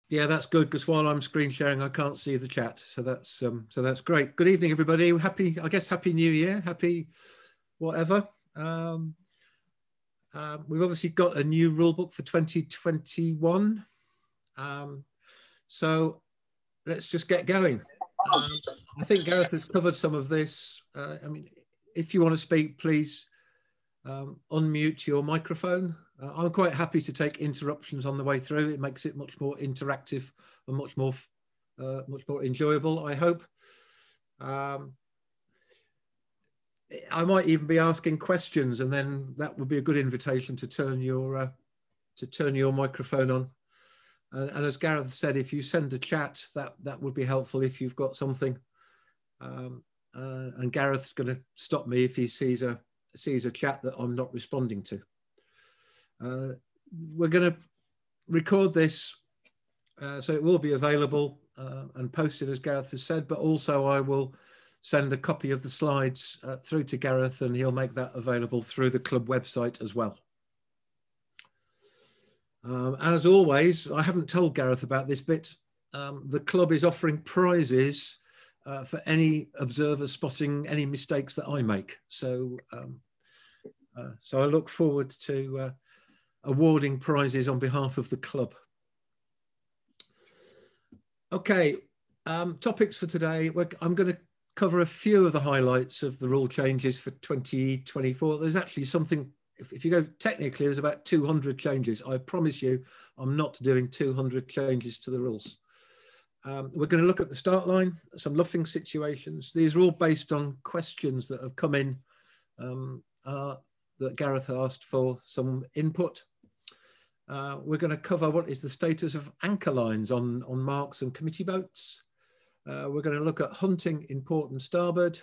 Yeah, that's good, because while I'm screen sharing, I can't see the chat. So that's great. Good evening, everybody. Happy, I guess, Happy New Year. Happy whatever. We've obviously got a new rule book for 2021. So let's just get going. I think Gareth has covered some of this. I mean, if you want to speak, please unmute your microphone. I'm quite happy to take interruptions on the way through. It makes it much more interactive and much more enjoyable, I hope. I might even be asking questions, and then that would be a good invitation to turn your microphone on. And as Gareth said, if you send a chat, that would be helpful if you've got something. And Gareth's going to stop me if he sees a chat that I'm not responding to. We're going to record this, so it will be available and posted, as Gareth has said, but also I will send a copy of the slides through to Gareth, and he'll make that available through the club website as well. As always, I haven't told Gareth about this bit. The club is offering prizes for any observer spotting any mistakes that I make. So I look forward to awarding prizes on behalf of the club. Okay, topics for today. I'm going to cover a few of the highlights of the rule changes for 2024. There's actually something, if you go technically, there's about 200 changes. I promise you, I'm not doing 200 changes to the rules. We're going to look at the start line, some luffing situations. These are all based on questions that have come in that Gareth asked for some input. We're going to cover what is the status of anchor lines on marks and committee boats. We're going to look at hunting in port and starboard.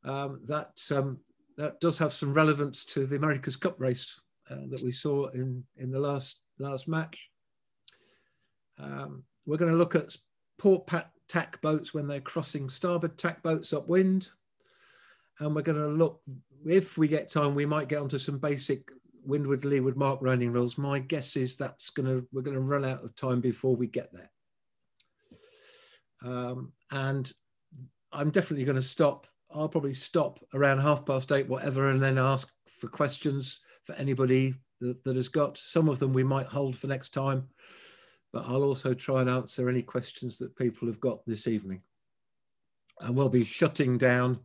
That does have some relevance to the America's Cup race that we saw in the last match. We're going to look at port tack boats when they're crossing starboard tack boats upwind. And we're going to look, if we get time, we might get onto some basic windward, leeward mark rounding rules. My guess is we're going to run out of time before we get there. And I'm definitely going to stop. I'll probably stop around 8:30, whatever, and then ask for questions for anybody that has got. Some of them we might hold for next time, but I'll also try and answer any questions that people have got this evening. And we'll be shutting down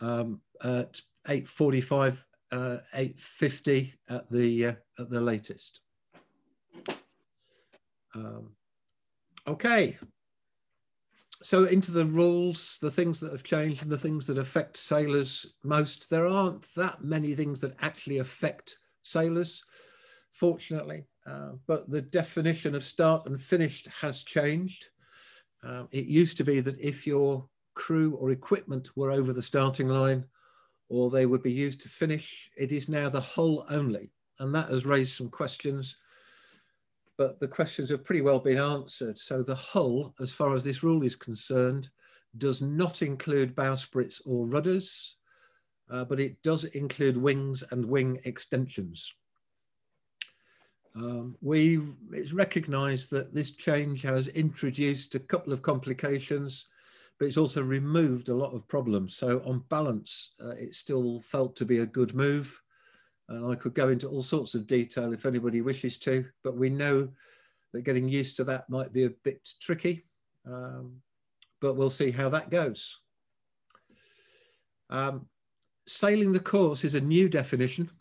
at 8:45, 8:50 at the latest. Okay. So into the rules, the things that have changed and the things that affect sailors most. There aren't that many things that actually affect sailors, fortunately, but the definition of start and finished has changed. It used to be that if your crew or equipment were over the starting line, or they would be used to finish, it is now the hull only. And that has raised some questions, but the questions have pretty well been answered. So the hull, as far as this rule is concerned, does not include bowsprits or rudders, but it does include wings and wing extensions. It's recognised that this change has introduced a couple of complications, but it's also removed a lot of problems. So on balance, it still felt to be a good move. And I could go into all sorts of detail if anybody wishes to, but we know that getting used to that might be a bit tricky, but we'll see how that goes. Sailing the course is a new definition.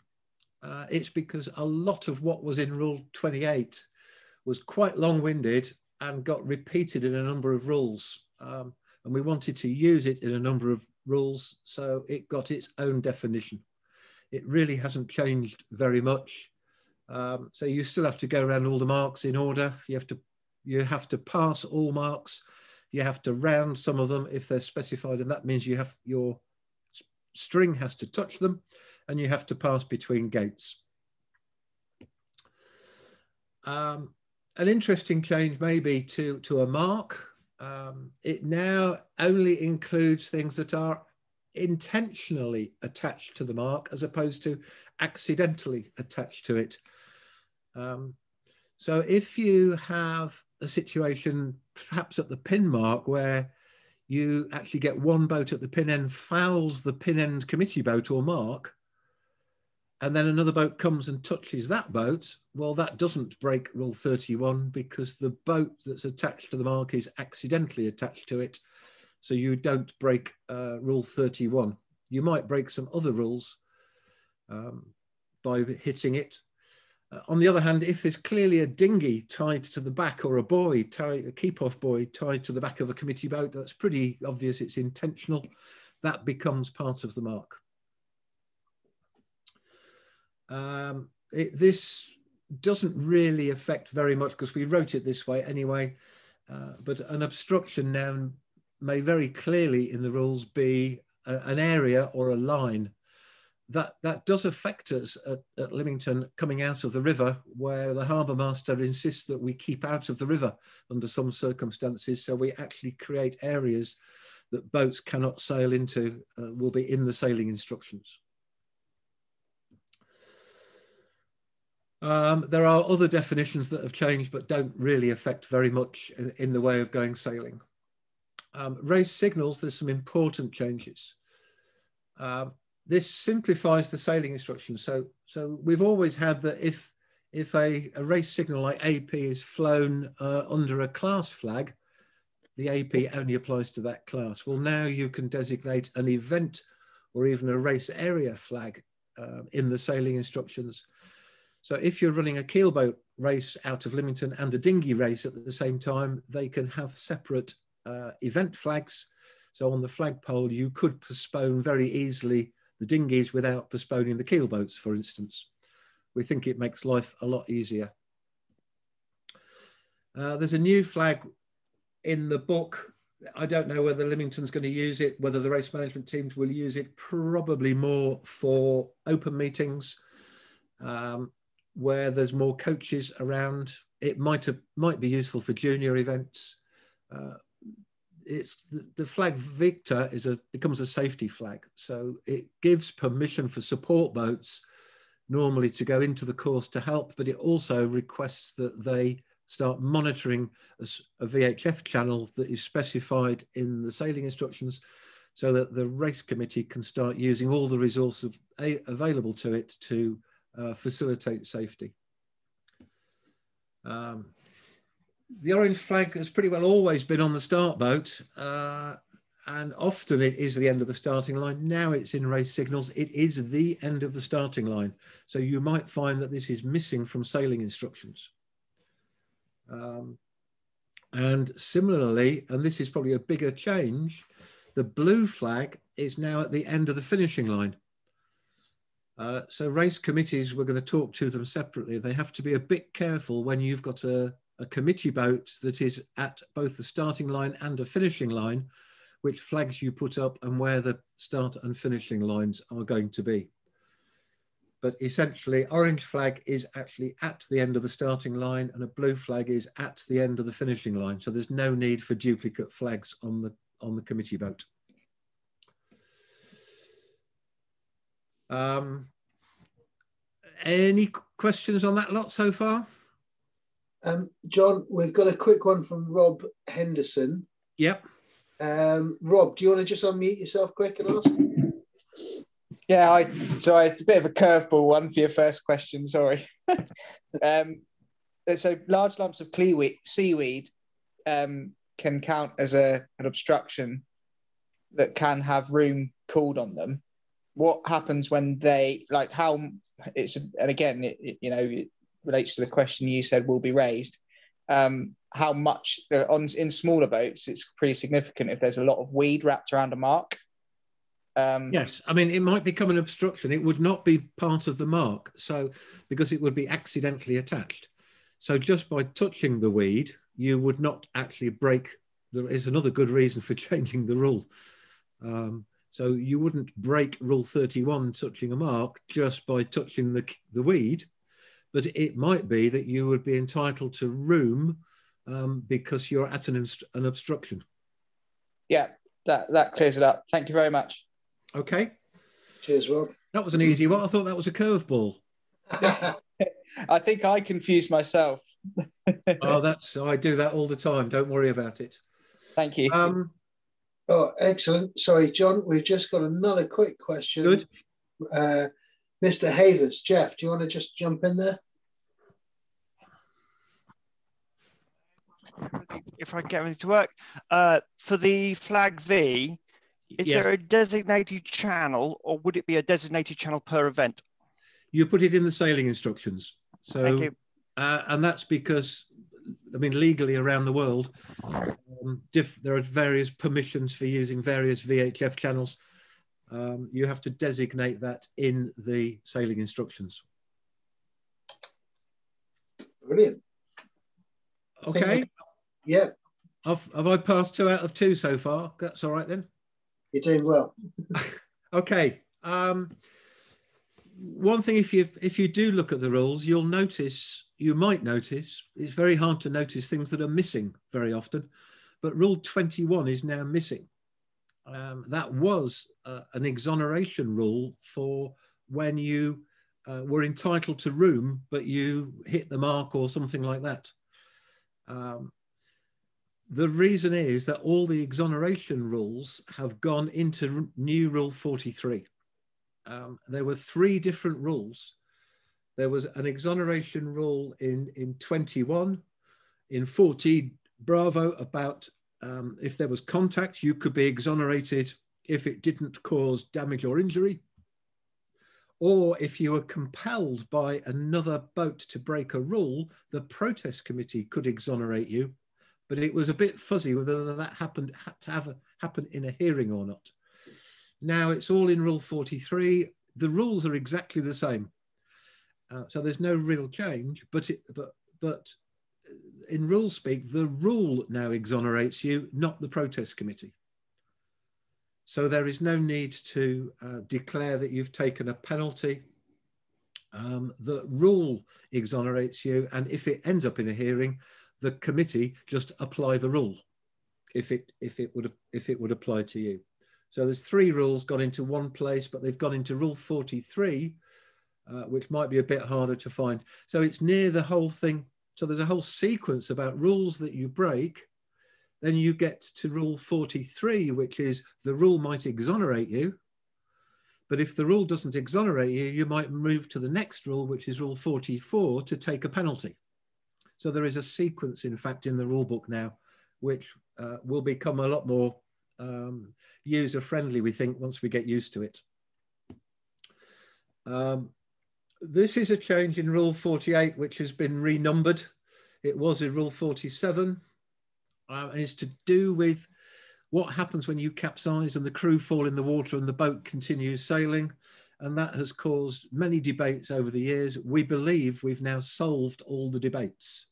It's because a lot of what was in Rule 28 was quite long-winded and got repeated in a number of rules. And we wanted to use it in a number of rules, so it got its own definition. It really hasn't changed very much. So you still have to go around all the marks in order. You have to pass all marks. You have to round some of them if they're specified, and that means your string has to touch them, and you have to pass between gates. An interesting change maybe to a mark. It now only includes things that are intentionally attached to the mark as opposed to accidentally attached to it. So if you have a situation perhaps at the pin mark where you actually get one boat at the pin end, fouls the pin end committee boat or mark, and then another boat comes and touches that boat, well, that doesn't break Rule 31 because the boat that's attached to the mark is accidentally attached to it. So you don't break Rule 31. You might break some other rules by hitting it. On the other hand, if there's clearly a dinghy tied to the back or a buoy, a keep-off buoy tied to the back of a committee boat, that's pretty obvious it's intentional. That becomes part of the mark. This doesn't really affect very much because we wrote it this way anyway, but an obstruction now may very clearly in the rules be an area or a line. That does affect us at Lymington coming out of the river, where the harbour master insists that we keep out of the river under some circumstances. So we actually create areas that boats cannot sail into, will be in the sailing instructions. There are other definitions that have changed but don't really affect very much in the way of going sailing. Race signals, there's some important changes. This simplifies the sailing instructions. So we've always had that if a race signal like AP is flown under a class flag, the AP only applies to that class. Well, now you can designate an event or even a race area flag in the sailing instructions. So if you're running a keelboat race out of Lymington and a dinghy race at the same time, they can have separate event flags. So on the flagpole, you could postpone very easily the dinghies without postponing the keelboats, for instance. We think it makes life a lot easier. There's a new flag in the book. I don't know whether Lymington's going to use it, whether the race management teams will use it, probably more for open meetings where there's more coaches around. It might be useful for junior events. It's the flag Victor becomes a safety flag. So it gives permission for support boats normally to go into the course to help, but it also requests that they start monitoring a VHF channel that is specified in the sailing instructions so that the race committee can start using all the resources available to it to facilitate safety. The orange flag has pretty well always been on the start boat, and often it is the end of the starting line. Now it's in race signals. It is the end of the starting line. So you might find that this is missing from sailing instructions. And similarly, and this is probably a bigger change, the blue flag is now at the end of the finishing line. So race committees, we're going to talk to them separately. They have to be a bit careful when you've got a committee boat that is at both the starting line and a finishing line, which flags you put up and where the start and finishing lines are going to be. But essentially, orange flag is actually at the end of the starting line and a blue flag is at the end of the finishing line. So there's no need for duplicate flags on the committee boat. Any questions on that lot so far? John, we've got a quick one from Rob Henderson. Yep. Rob, do you want to just unmute yourself quick and ask? Yeah, so it's a bit of a curveball one for your first question, sorry. So large lumps of seaweed can count as an obstruction that can have room called on them. What happens when they, like how it's, and again, it relates to the question you said will be raised, how much in smaller boats, it's pretty significant if there's a lot of weed wrapped around a mark. Yes, I mean, it might become an obstruction. It would not be part of the mark, so because it would be accidentally attached. So just by touching the weed, you would not actually break. There is another good reason for changing the rule. So you wouldn't break Rule 31 touching a mark just by touching the weed, but it might be that you would be entitled to room because you're at an obstruction. Yeah, that clears it up. Thank you very much. Okay. Cheers, Rob. That was an easy one. I thought that was a curveball. I think I confused myself. Oh, I do that all the time. Don't worry about it. Thank you. Oh, excellent. Sorry, John, we've just got another quick question. Good. Mr. Havers, Jeff, do you want to just jump in there? If I can get everything to work. For the flag V, is Yes. there a designated channel, or would it be a designated channel per event? You put it in the sailing instructions. So, Thank you. And that's because, I mean, legally around the world, there are various permissions for using various VHF channels. You have to designate that in the sailing instructions. Brilliant. Okay. Yeah. Have I passed 2 out of 2 so far? That's all right then. You're doing well. Okay. One thing, if you do look at the rules, you might notice, it's very hard to notice things that are missing very often, but Rule 21 is now missing. That was an exoneration rule for when you were entitled to room, but you hit the mark or something like that. The reason is that all the exoneration rules have gone into new Rule 43. There were 3 different rules. There was an exoneration rule in 21, in 14 Bravo about if there was contact, you could be exonerated if it didn't cause damage or injury, or if you were compelled by another boat to break a rule, the protest committee could exonerate you, but it was a bit fuzzy whether that had to happen in a hearing or not. Now it's all in Rule 43. The rules are exactly the same, so there's no real change. But in rule speak, the rule now exonerates you, not the protest committee. So there is no need to declare that you've taken a penalty. The rule exonerates you, and if it ends up in a hearing, the committee just apply the rule if it would apply to you. So there's 3 rules gone into one place, but they've gone into Rule 43, which might be a bit harder to find. So it's near the whole thing. So there's a whole sequence about rules that you break. Then you get to Rule 43, which is the rule might exonerate you. But if the rule doesn't exonerate you, you might move to the next rule, which is Rule 44, to take a penalty. So there is a sequence, in fact, in the rule book now, which will become a lot more user-friendly, we think, once we get used to it. This is a change in Rule 48, which has been renumbered. It was in Rule 47, and it's to do with what happens when you capsize and the crew fall in the water and the boat continues sailing. And that has caused many debates over the years. We believe we've now solved all the debates.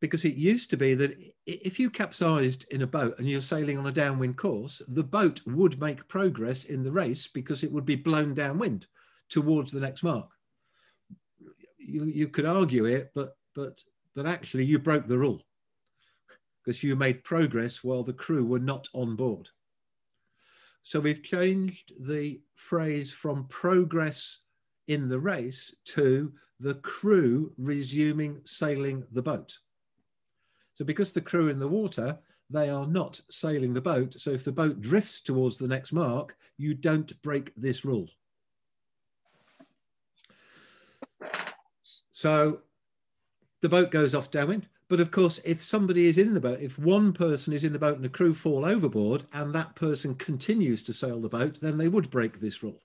Because it used to be that if you capsized in a boat and you're sailing on a downwind course, the boat would make progress in the race because it would be blown downwind towards the next mark. You could argue it, but actually you broke the rule because you made progress while the crew were not on board. So we've changed the phrase from progress in the race to the crew resuming sailing the boat. So because the crew are in the water, they are not sailing the boat. So if the boat drifts towards the next mark, you don't break this rule. So the boat goes off downwind. But of course, if somebody is in the boat, if one person is in the boat and the crew fall overboard and that person continues to sail the boat, then they would break this rule.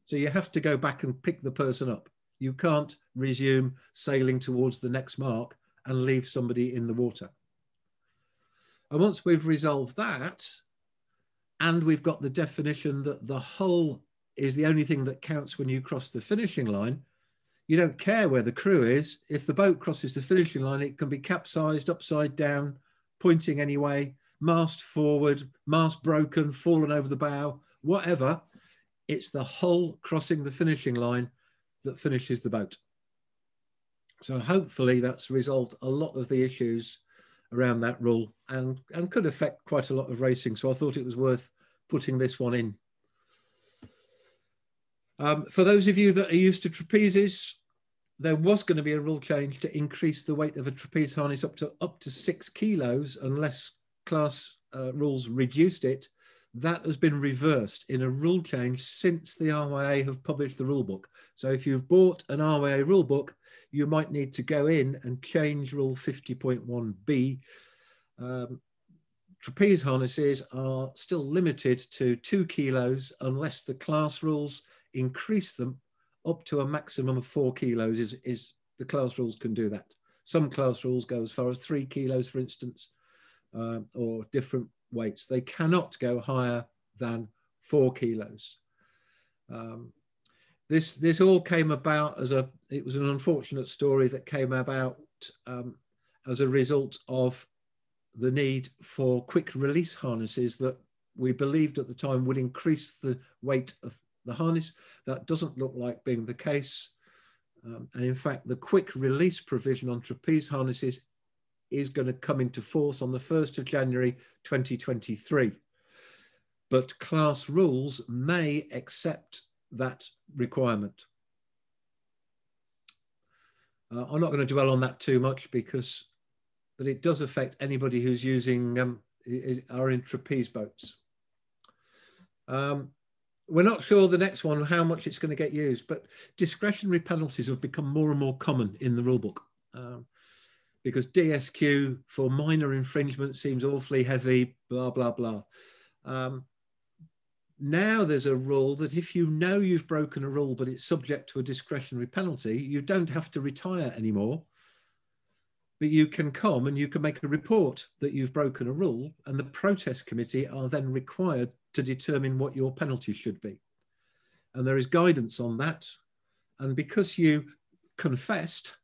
So you have to go back and pick the person up. You can't resume sailing towards the next mark and leave somebody in the water. And once we've resolved that, and we've got the definition that the hull is the only thing that counts when you cross the finishing line, you don't care where the crew is. If the boat crosses the finishing line, it can be capsized, upside down, pointing any way, mast forward, mast broken, fallen over the bow, whatever. It's the hull crossing the finishing line that finishes the boat. So hopefully that's resolved a lot of the issues around that rule and could affect quite a lot of racing. So I thought it was worth putting this one in. For those of you that are used to trapezes, there was going to be a rule change to increase the weight of a trapeze harness up to 6 kilos, unless class rules reduced it. That has been reversed in a rule change since the RYA have published the rule book. So if you've bought an RYA rule book, you might need to go in and change rule 50.1b. Trapeze harnesses are still limited to 2 kilos unless the class rules increase them up to a maximum of 4 kilos. Is the class rules can do that. Some class rules go as far as 3 kilos, for instance, or different weights. They cannot go higher than 4 kilos. This all came about it was an unfortunate story that came about as a result of the need for quick release harnesses that we believed at the time would increase the weight of the harness. That doesn't look like being the case. And in fact, the quick release provision on trapeze harnesses is going to come into force on the 1st of January 2023. But class rules may accept that requirement. I'm not going to dwell on that too much but it does affect anybody who's using, are in trapeze boats. We're not sure the next one, how much it's going to get used, but discretionary penalties have become more and more common in the rulebook. Because DSQ for minor infringement seems awfully heavy, blah, blah, blah. Now there's a rule that if you know you've broken a rule, but it's subject to a discretionary penalty, you don't have to retire anymore, but you can come and you can make a report that you've broken a rule, and the protest committee are then required to determine what your penalty should be. And there is guidance on that. And because you confessed,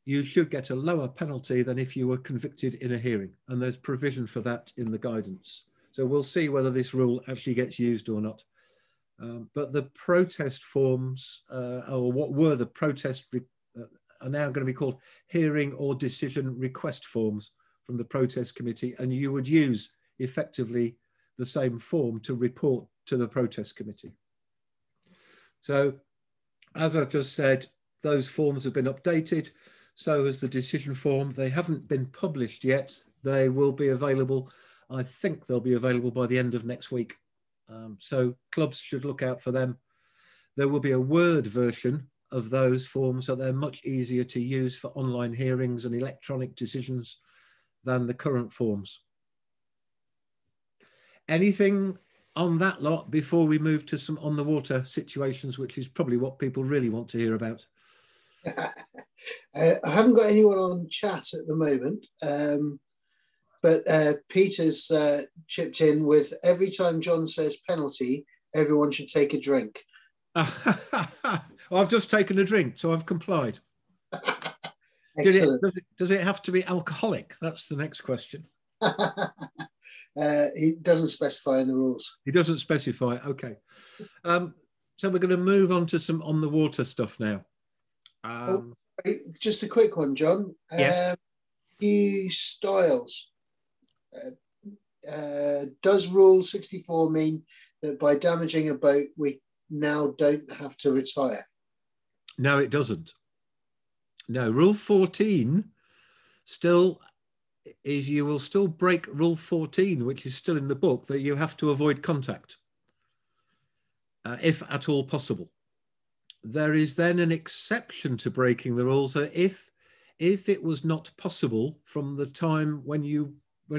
you should get a lower penalty than if you were convicted in a hearing. And there's provision for that in the guidance. So we'll see whether this rule actually gets used or not. But the protest forms, or what were the protest, are now going to be called hearing or decision request forms from the protest committee. And you would use effectively the same form to report to the protest committee. So as I've just said, those forms have been updated. So has the decision form. They haven't been published yet. They will be available. I think they'll be available by the end of next week. So clubs should look out for them. There will be a Word version of those forms, so they're much easier to use for online hearings and electronic decisions than the current forms. Anything on that lot before we move to some on the water situations, which is probably what people really want to hear about? I haven't got anyone on chat at the moment, but Peter's chipped in with, every time John says penalty, everyone should take a drink. I've just taken a drink, so I've complied. Does it have to be alcoholic? That's the next question. He doesn't specify in the rules. He doesn't specify. Okay. So we're going to move on to some on the water stuff now. Just a quick one, John. Yes. New styles. Does Rule 64 mean that by damaging a boat, we now don't have to retire? No, it doesn't. No, Rule 14 still is, you will still break Rule 14, which is still in the book, that you have to avoid contact, if at all possible. There is then an exception to breaking the rules that if it was not possible from the time when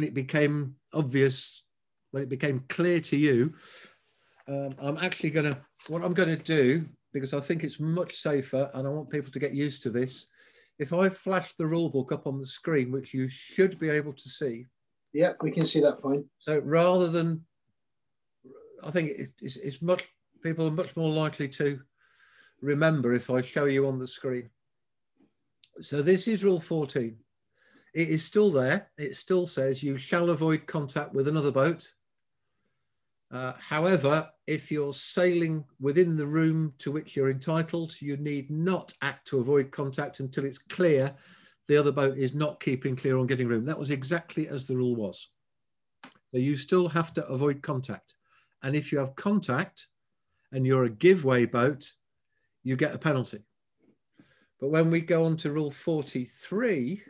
it became obvious, when it became clear to you, what I'm going to do, because I think it's much safer and I want people to get used to this, if I flash the rule book up on the screen, which you should be able to see. Yeah, we can see that fine. So rather than, I think it's much, people are much more likely to remember if I show you on the screen. So this is Rule 14. It is still there. It still says you shall avoid contact with another boat. However, if you're sailing within the room to which you're entitled, you need not act to avoid contact until it's clear the other boat is not keeping clear on getting room. That was exactly as the rule was. So you still have to avoid contact. And if you have contact and you're a giveaway boat, you get a penalty. But when we go on to rule 43,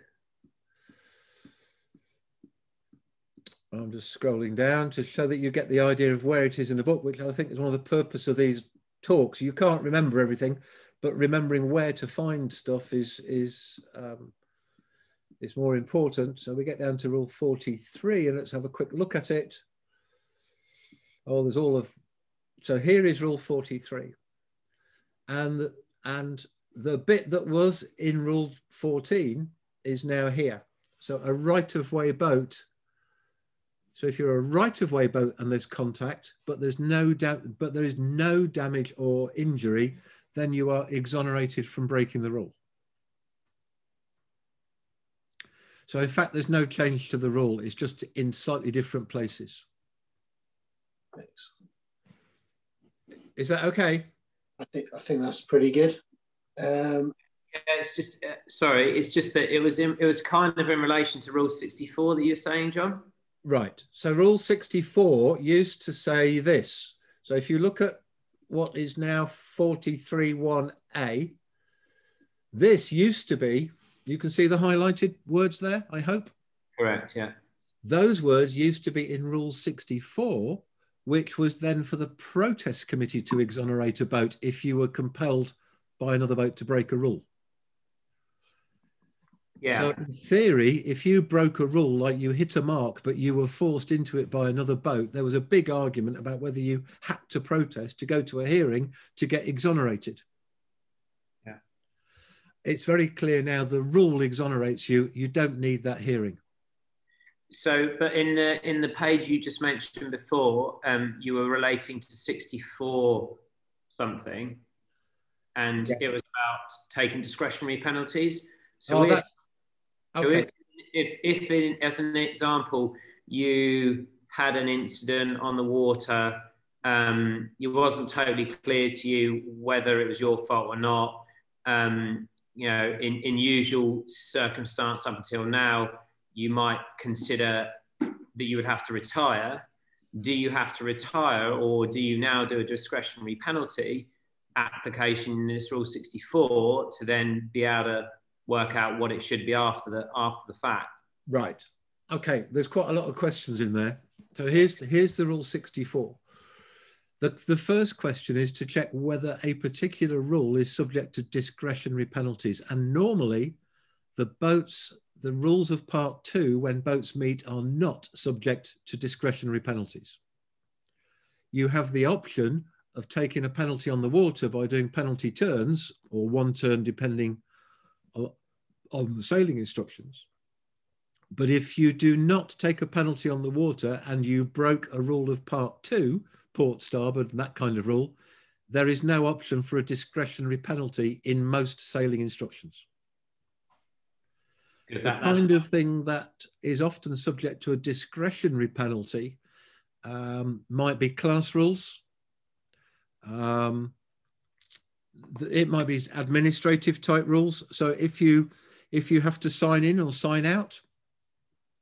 I'm just scrolling down to show that you get the idea of where it is in the book, which I think is one of the purpose of these talks. You can't remember everything, but remembering where to find stuff is more important. So we get down to rule 43 and let's have a quick look at it. Oh, there's all of, so here is rule 43. And the bit that was in rule 14 is now here. So a right-of-way boat. So if you're a right-of-way boat and there's contact, but there is no damage or injury, then you are exonerated from breaking the rule. So in fact, there's no change to the rule. It's just in slightly different places. Thanks. Is that okay? I think that's pretty good. Yeah, it's just sorry. It's just that it was kind of in relation to Rule 64 that you're saying, John. Right. So Rule 64 used to say this. So if you look at what is now 43.1a, this used to be, you can see the highlighted words there, I hope. Correct, yeah. Those words used to be in Rule 64, which was then for the protest committee to exonerate a boat if you were compelled by another boat to break a rule. Yeah. So in theory, if you broke a rule, like you hit a mark, but you were forced into it by another boat, there was a big argument about whether you had to protest to go to a hearing to get exonerated. Yeah. It's very clear now the rule exonerates you. You don't need that hearing. So, but in the page you just mentioned before, you were relating to 64 something, and it was about taking discretionary penalties. So okay. If as an example, you had an incident on the water, it wasn't totally clear to you whether it was your fault or not. You know, in usual circumstance up until now, you might consider that you would have to retire. Do you have to retire, or do you now do a discretionary penalty application in this Rule 64 to then be able to work out what it should be after the fact? Right. Okay. There's quite a lot of questions in there. So here's the Rule 64. The first question is to check whether a particular rule is subject to discretionary penalties. And normally the rules of Part 2 when boats meet are not subject to discretionary penalties. You have the option of taking a penalty on the water by doing penalty turns, or one turn depending on the sailing instructions. But if you do not take a penalty on the water and you broke a rule of Part 2, port, starboard, and that kind of rule, there is no option for a discretionary penalty in most sailing instructions. Good, the kind of thing that is often subject to a discretionary penalty might be class rules. It might be administrative type rules. So if you have to sign in or sign out,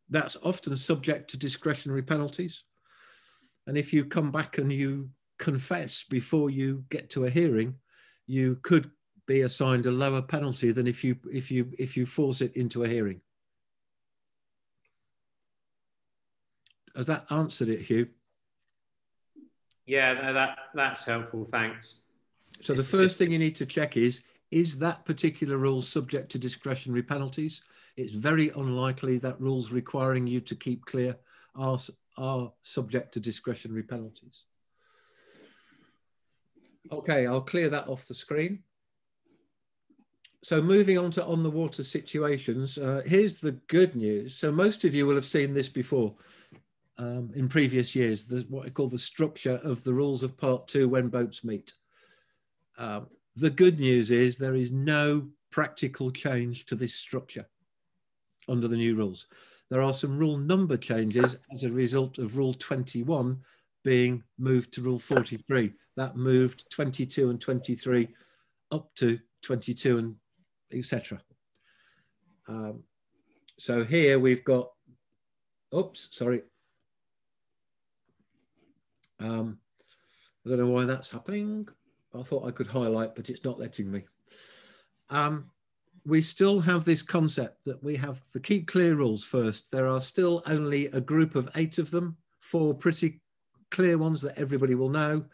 that's often subject to discretionary penalties. And if you come back and you confess before you get to a hearing, you could be assigned a lower penalty than if you force it into a hearing. Has that answered it, Hugh? Yeah, no, that's helpful. Thanks. So the first thing you need to check is that particular rule subject to discretionary penalties? It's very unlikely that rules requiring you to keep clear are subject to discretionary penalties. Okay, I'll clear that off the screen. So moving on to on the water situations, here's the good news. So most of you will have seen this before in previous years, what I call the structure of the rules of Part 2 when boats meet. The good news is there is no practical change to this structure under the new rules. There are some rule number changes as a result of Rule 21 being moved to Rule 43. That moved 22 and 23 up to 22 and etc. So here we've got, oops, sorry. I don't know why that's happening. I thought I could highlight, but it's not letting me. We still have this concept that we have the keep clear rules first. There are still only a group of 8 of them, 4 pretty clear ones that everybody will know.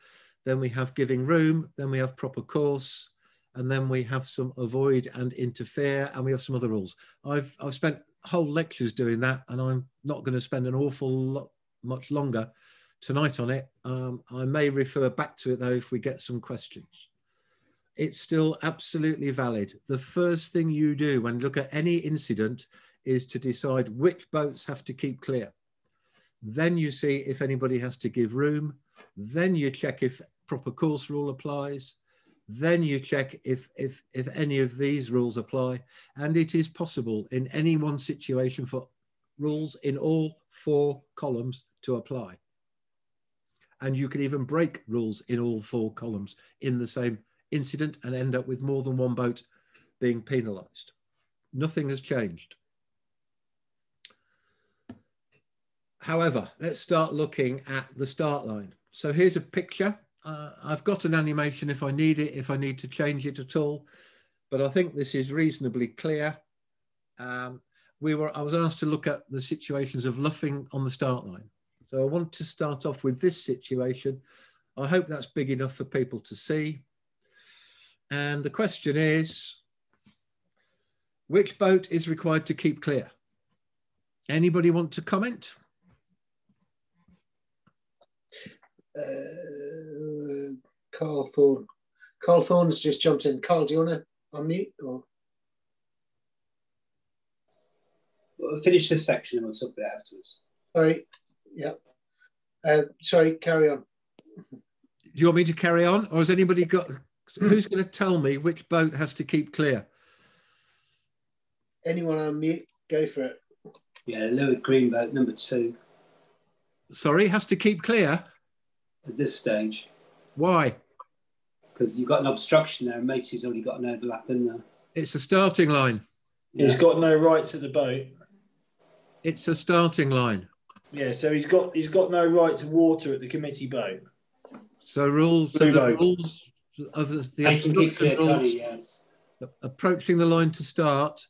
Then we have giving room, then we have proper course, and then we have some avoid and interfere, and we have some other rules. I've spent whole lectures doing that, and I'm not going to spend an awful lot much longer tonight on it. I may refer back to it though if we get some questions. It's still absolutely valid. The first thing you do when you look at any incident is to decide which boats have to keep clear. Then you see if anybody has to give room. Then you check if proper course rule applies. Then you check if any of these rules apply. And it is possible in any one situation for rules in all 4 columns to apply. And you can even break rules in all 4 columns in the same incident and end up with more than one boat being penalised. Nothing has changed. However, let's start looking at the start line. So here's a picture. I've got an animation if I need it, if I need to change it at all, but I think this is reasonably clear. I was asked to look at the situations of luffing on the start line. So I want to start off with this situation. I hope that's big enough for people to see. And the question is, which boat is required to keep clear? Anybody want to comment? Carl Thorne. Carl Thorne's just jumped in. Carl, do you want to unmute? Or? We'll finish this section and we'll talk about it afterwards. Sorry. Yeah. Sorry, carry on. Do you want me to carry on? Or has anybody got... Who's going to tell me which boat has to keep clear? Anyone on mute? Go for it. Yeah, Leeward green boat, number 2. Sorry, has to keep clear? At this stage. Why? Because you've got an obstruction there and Matey's already got an overlap in there. It's a starting line. Yeah. He's got no rights at the boat. It's a starting line. Yeah, so he's got no right to water at the committee boat. So rules... So the rules... Of the obstruction rules, yes. Approaching the line to start,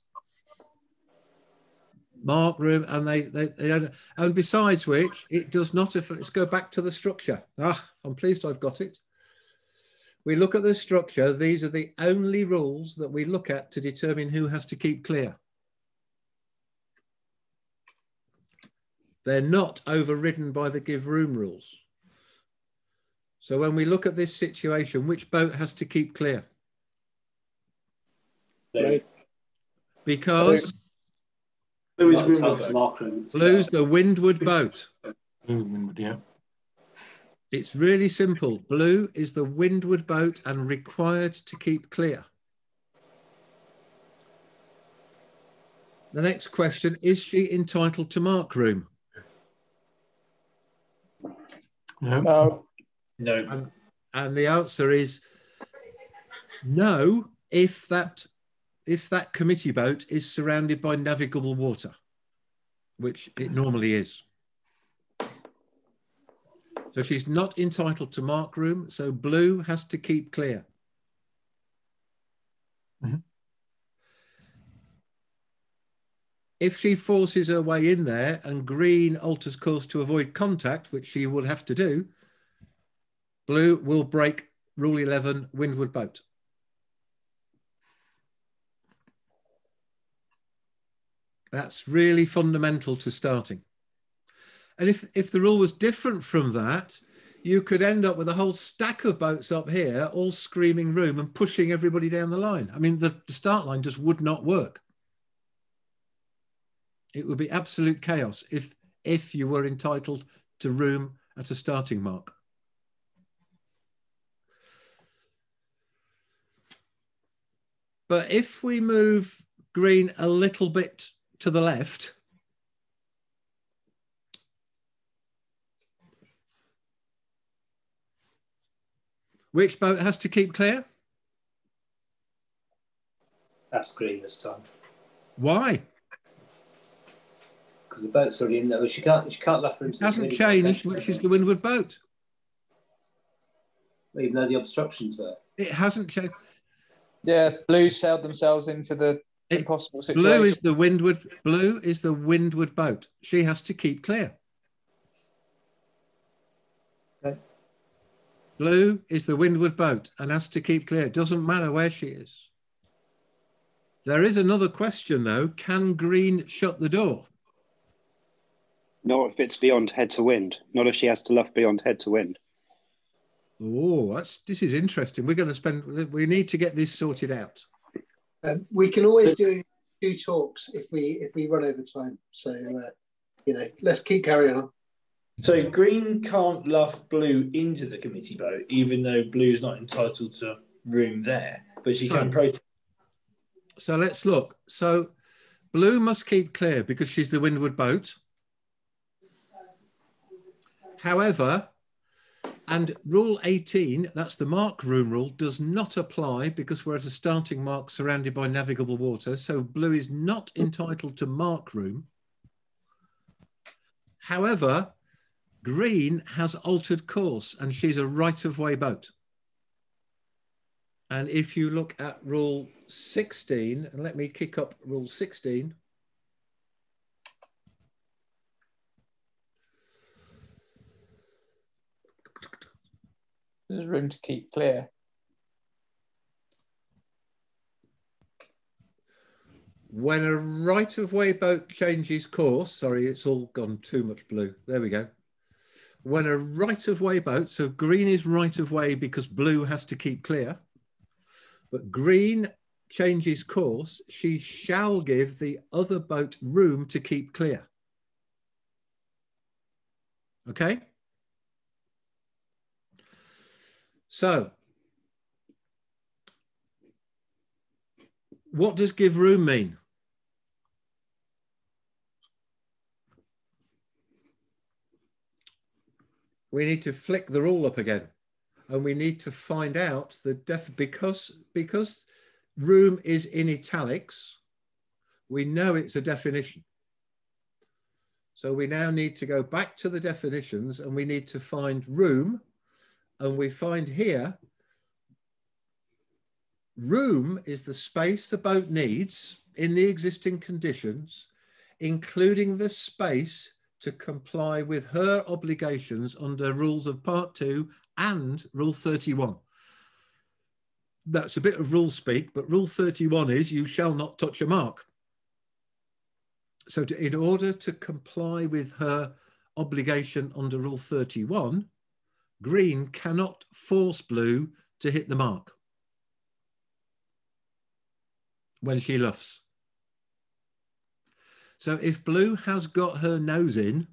mark room, and they don't. And besides which, it does not. Let's go back to the structure. I'm pleased I've got it. We look at the structure. These are the only rules that we look at to determine who has to keep clear. They're not overridden by the give room rules. So when we look at this situation, which boat has to keep clear? Right. Because Blue's the windward boat. Windward, yeah. It's really simple. Blue is the windward boat and required to keep clear. The next question, is she entitled to mark room? No. No. And the answer is no, if that committee boat is surrounded by navigable water, which it normally is. So she's not entitled to mark room, so blue has to keep clear. Mm-hmm. If she forces her way in there and green alters course to avoid contact, which she will have to do, blue will break rule 11 windward boat. That's really fundamental to starting. And if the rule was different from that, you could end up with a whole stack of boats up here, all screaming room and pushing everybody down the line. I mean, the start line just would not work. It would be absolute chaos if you were entitled to room at a starting mark. But if we move green a little bit to the left, which boat has to keep clear? That's green this time. Why? Because the boat's already in there. She can't luff her into it hasn't changed, which is the windward boat. even though the obstruction's there. It hasn't changed. Yeah, blue sailed themselves into the impossible situation. Blue is the windward. Blue is the windward boat. She has to keep clear. Okay. Blue is the windward boat and has to keep clear. It doesn't matter where she is. There is another question though. Can green shut the door? Not if it's beyond head to wind. Not if she has to luff beyond head to wind. Oh, this is interesting. We need to get this sorted out. We can always do 2 talks if we run over time. So, let's keep carrying on. So green can't luff blue into the committee boat, even though blue is not entitled to room there, but she can protest. So let's look. So blue must keep clear because she's the windward boat. However, and rule 18, that's the mark room rule, does not apply because we're at a starting mark surrounded by navigable water. So blue is not entitled to mark room. However, green has altered course and she's a right-of-way boat. And if you look at rule 16, and let me kick up rule 16. There's room to keep clear. When a right-of-way boat changes course, sorry, it's all gone too much blue. There we go. When a right-of-way boat, so green is right-of-way because blue has to keep clear, but green changes course, she shall give the other boat room to keep clear. Okay? So, what does give room mean? We need to flick the rule up again, and we need to find out the because room is in italics, we know it's a definition. So we now need to go back to the definitions and we need to find room. And we find here, room is the space the boat needs in the existing conditions, including the space to comply with her obligations under rules of Part 2 and Rule 31. That's a bit of rule speak, but Rule 31 is you shall not touch a mark. So in order to comply with her obligation under Rule 31, green cannot force blue to hit the mark when she luffs. So if blue has got her nose in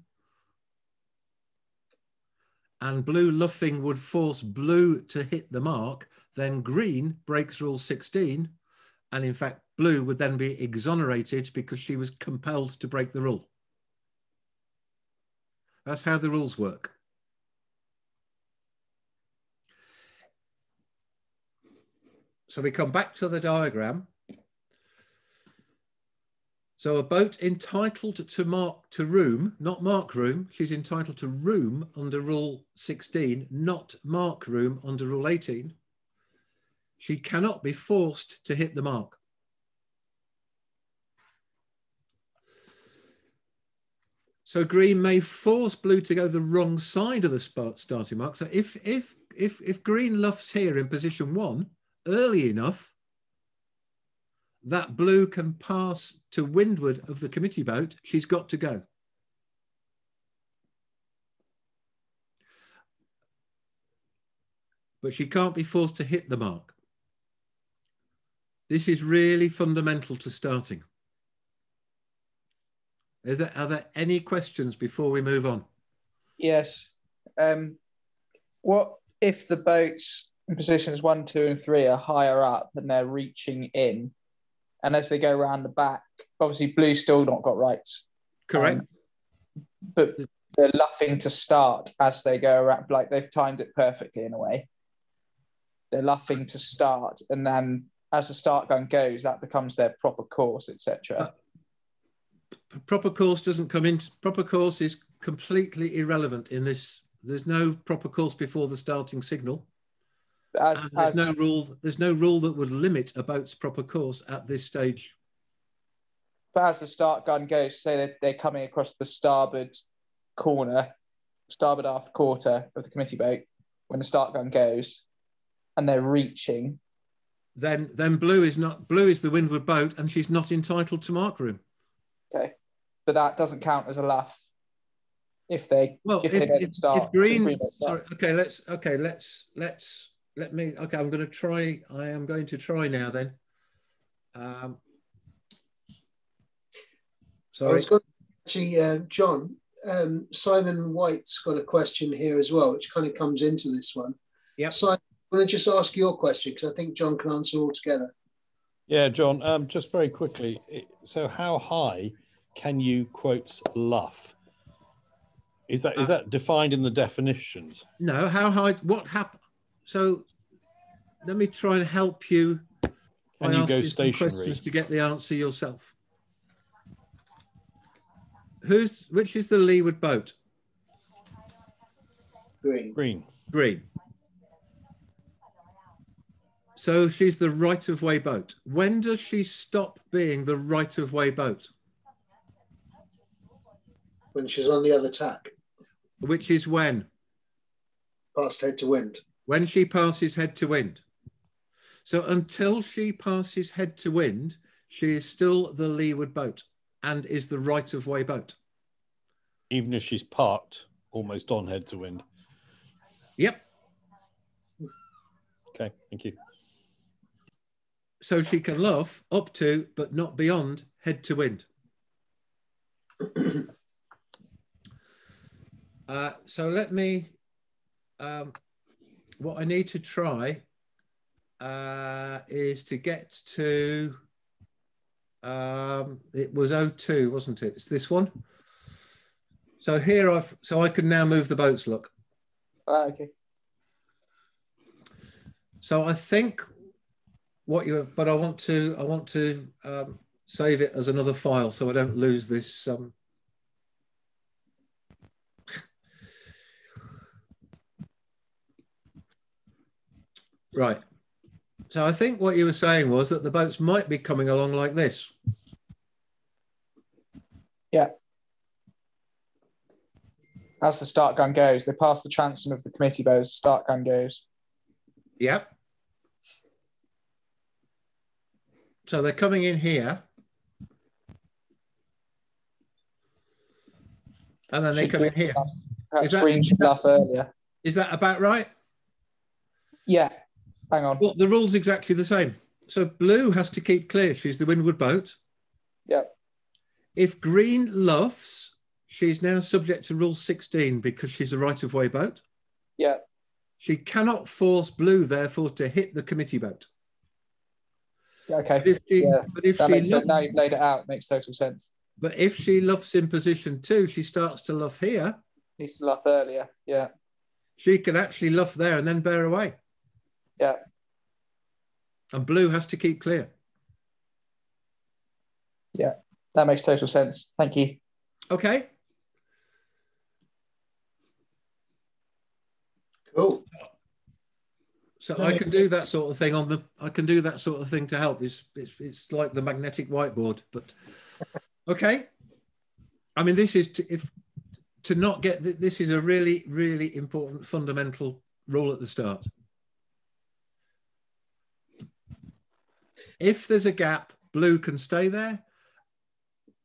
and blue luffing would force blue to hit the mark, then green breaks rule 16. And in fact, blue would then be exonerated because she was compelled to break the rule. That's how the rules work. So we come back to the diagram. So a boat entitled to room, not mark room, she's entitled to room under rule 16, not mark room under rule 18. She cannot be forced to hit the mark. So green may force blue to go the wrong side of the starting mark. So if green luffs here in position 1 early enough, that blue can pass to windward of the committee boat, she's got to go. But she can't be forced to hit the mark. This is really fundamental to starting. Are there any questions before we move on? Yes. What if the boats in positions 1, 2, and 3 are higher up and they're reaching in? And as they go around the back, obviously blue's still not got rights. Correct. But they're luffing to start as they go around, like they've timed it perfectly in a way. They're luffing to start, and then as the start gun goes, that becomes their proper course, etc. Proper course doesn't come into, proper course is completely irrelevant in this. There's no proper course before the starting signal. There's no rule. There's no rule that would limit a boat's proper course at this stage. But as the start gun goes, say that they're coming across the starboard aft quarter of the committee boat when the start gun goes, and they're reaching. Then blue is the windward boat, and she's not entitled to mark room. Okay, but that doesn't count as a luff if they don't start. If green, sorry, I'm going to try. I am going to try now. Then, sorry. Actually, John, Simon White's got a question here as well, which kind of comes into this one. Yeah. Simon, I'm going to just ask your question because I think John can answer all together. Yeah, John, just very quickly. So how high can you, quotes, luff? Is that defined in the definitions? No, how high, what happened? So let me try and help you. Can you go stationary? Questions to get the answer yourself. Which is the leeward boat? Green. Green. Green. So she's the right-of-way boat. When does she stop being the right-of-way boat? When she's on the other tack. Which is when? Past head to wind. When she passes head to wind. So until she passes head to wind, she is still the leeward boat and is the right-of-way boat. Even if she's parked almost on head to wind. Yep. Okay, thank you. So she can luff up to, but not beyond, head to wind. So let me, what I need to try is to get to, it was 02, wasn't it? It's this one. So here I can now move the boats, look. Okay. So I think but I want to save it as another file so I don't lose this. Right. So I think what you were saying was that the boats might be coming along like this. Yeah. As the start gun goes, they pass the transom of the committee boat as the start gun goes. Yep. So they're coming in here. And then they come in here. Is that about right? Yeah. Hang on. Well, the rule's exactly the same. So blue has to keep clear. She's the windward boat. Yep. If green luffs, she's now subject to rule 16 because she's a right-of-way boat. Yeah. She cannot force blue, therefore, to hit the committee boat. Okay. But if that makes sense. Now you've laid it out. It makes total sense. But if she luffs in position 2, she starts to luff here. Needs to luff earlier. Yeah. She can actually luff there and then bear away. Yeah. And blue has to keep clear. Yeah. That makes total sense. Thank you. Okay. Cool. So I can do that sort of thing I can do that sort of thing to help. It's like the magnetic whiteboard, but okay. I mean, this is to not get this is a really, really important fundamental rule at the start. If there's a gap, blue can stay there.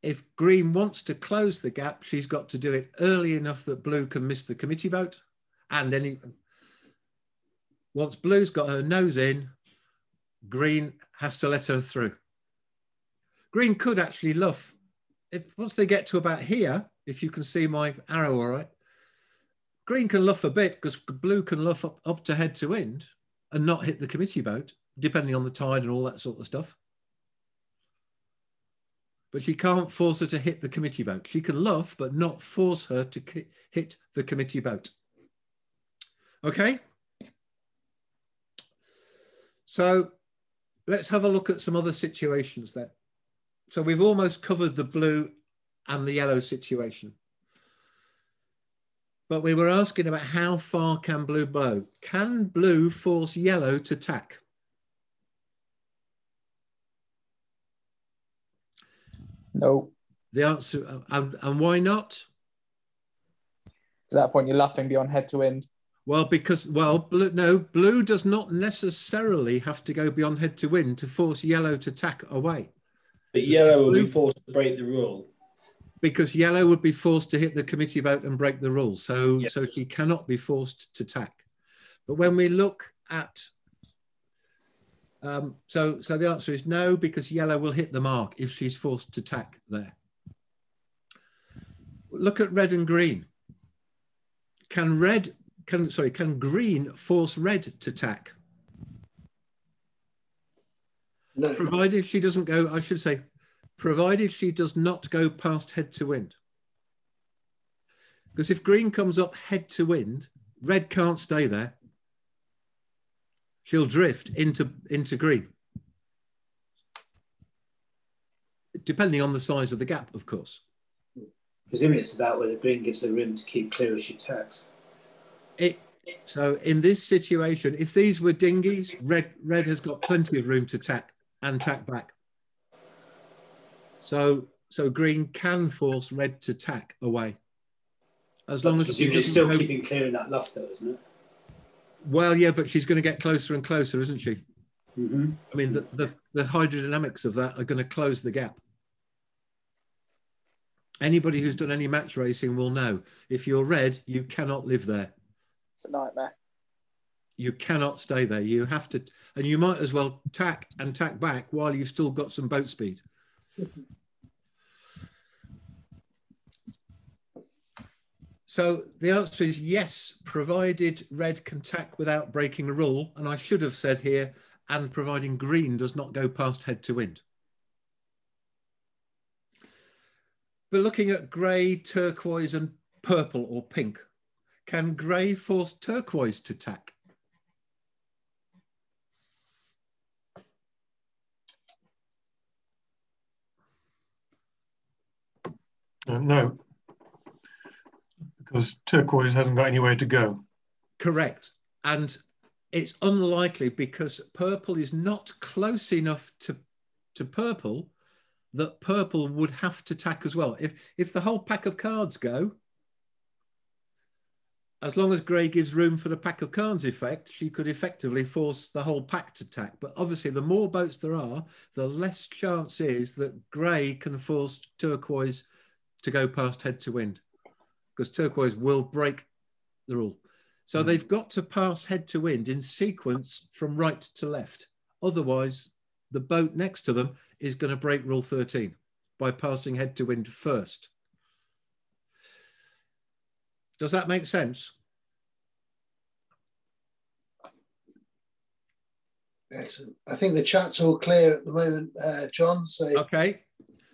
If green wants to close the gap, she's got to do it early enough that blue can miss the committee boat. And once blue's got her nose in, green has to let her through. Green could actually luff. Once they get to about here, if you can see my arrow all right, green can luff a bit because blue can luff up to head to wind and not hit the committee boat, depending on the tide and all that sort of stuff. But she can't force her to hit the committee boat. She can luff, but not force her to hit the committee boat. Okay? So let's have a look at some other situations then. So we've almost covered the blue and the yellow situation. But we were asking about how far can blue blow? Can blue force yellow to tack? No. The answer, and why not? At that point, you're luffing beyond head to wind. Well, because, well, blue does not necessarily have to go beyond head to wind to force yellow to tack away. But yellow will be forced to break the rule. Because yellow would be forced to hit the committee boat and break the rules. So, Yep. so she cannot be forced to tack. But when we look at, so the answer is no, because yellow will hit the mark if she's forced to tack there. Look at red and green. Can green force red to tack? No. Provided she doesn't go, I should say, provided she does not go past head to wind. Because if green comes up head to wind, red can't stay there. She'll drift into green. Depending on the size of the gap, of course. Presumably it's about whether green gives her room to keep clear as she tacks. So in this situation, if these were dinghies, red has got plenty of room to tack and tack back. So green can force red to tack away. As long as she's still keeping clear in that luff though, isn't it? Well, yeah, but she's going to get closer and closer, isn't she? Mm-hmm. I mean, the hydrodynamics of that are going to close the gap. Anybody who's done any match racing will know, if you're red, you cannot live there. It's a nightmare. You cannot stay there. You have to, and you might as well tack and tack back while you've still got some boat speed. So the answer is yes, provided red can tack without breaking a rule. And I should have said here, and providing green does not go past head to wind. But looking at grey, turquoise and purple or pink, can grey force turquoise to tack? No, because turquoise hasn't got anywhere to go. Correct. And it's unlikely because purple is not close enough to purple that purple would have to tack as well. If the whole pack of cards go, as long as grey gives room for the pack of cards effect, she could effectively force the whole pack to tack. But obviously, the more boats there are, the less chance is that grey can force turquoise to go past head to wind, because turquoise will break the rule. So they've got to pass head to wind in sequence from right to left. Otherwise, the boat next to them is going to break rule 13 by passing head to wind first. Does that make sense? Excellent. I think the chat's all clear at the moment, John. So okay.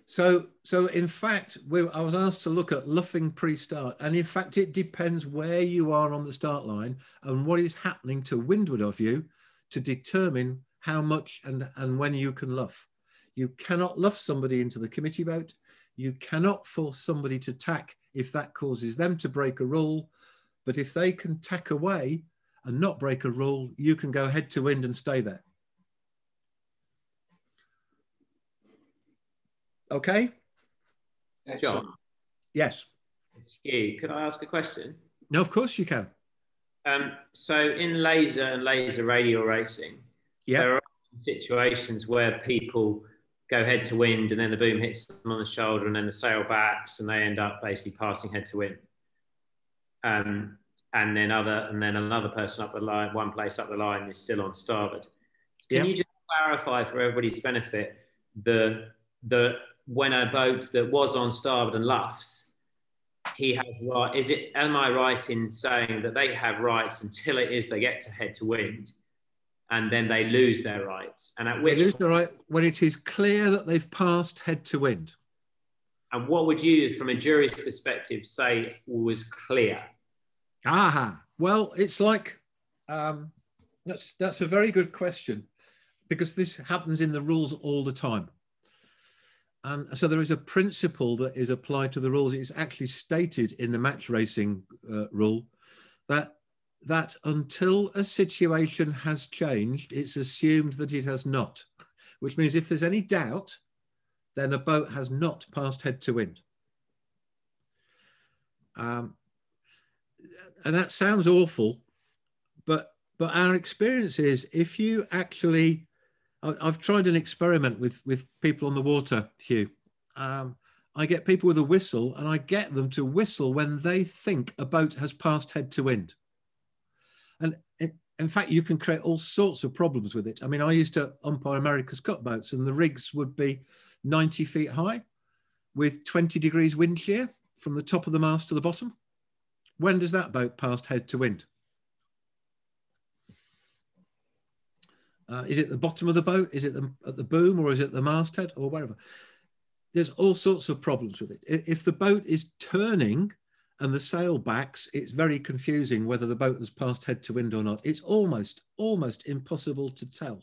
So in fact, I was asked to look at luffing pre-start, and in fact, it depends where you are on the start line and what is happening to windward of you to determine how much and when you can luff. You cannot luff somebody into the committee boat. You cannot force somebody to tack if that causes them to break a rule. But if they can tack away and not break a rule, you can go head to wind and stay there. Okay? excellent. John? Yes. It's you. Can I ask a question? No, of course you can. So in laser and laser radial racing, there are situations where people go head to wind and then the boom hits them on the shoulder and then the sail backs and they end up basically passing head to wind. And then another person up the line, one place up the line is still on starboard. Can you just clarify for everybody's benefit when a boat that was on starboard and luffs, he has right? Am I right in saying that they have rights until they get to head to wind, and then they lose their rights? And at which they lose their right when it is clear that they've passed head to wind. And what would you, from a jury's perspective, say was clear? Aha. Well, it's like that's a very good question, because this happens in the rules all the time. So there is a principle that is applied to the rules. It's actually stated in the match racing rule, that until a situation has changed, it's assumed that it has not, which means if there's any doubt, then a boat has not passed head to wind. And that sounds awful, but our experience is if you actually, I've tried an experiment with people on the water, Hugh. I get people with a whistle and I get them to whistle when they think a boat has passed head to wind. And in fact, you can create all sorts of problems with it. I mean, I used to umpire America's Cup boats and the rigs would be 90 feet high with 20 degrees wind shear from the top of the mast to the bottom. When does that boat pass head to wind? Is it the bottom of the boat? Is it at the boom, or is it the masthead, or wherever? There's all sorts of problems with it. If the boat is turning and the sail backs, it's very confusing whether the boat has passed head to wind or not. It's almost impossible to tell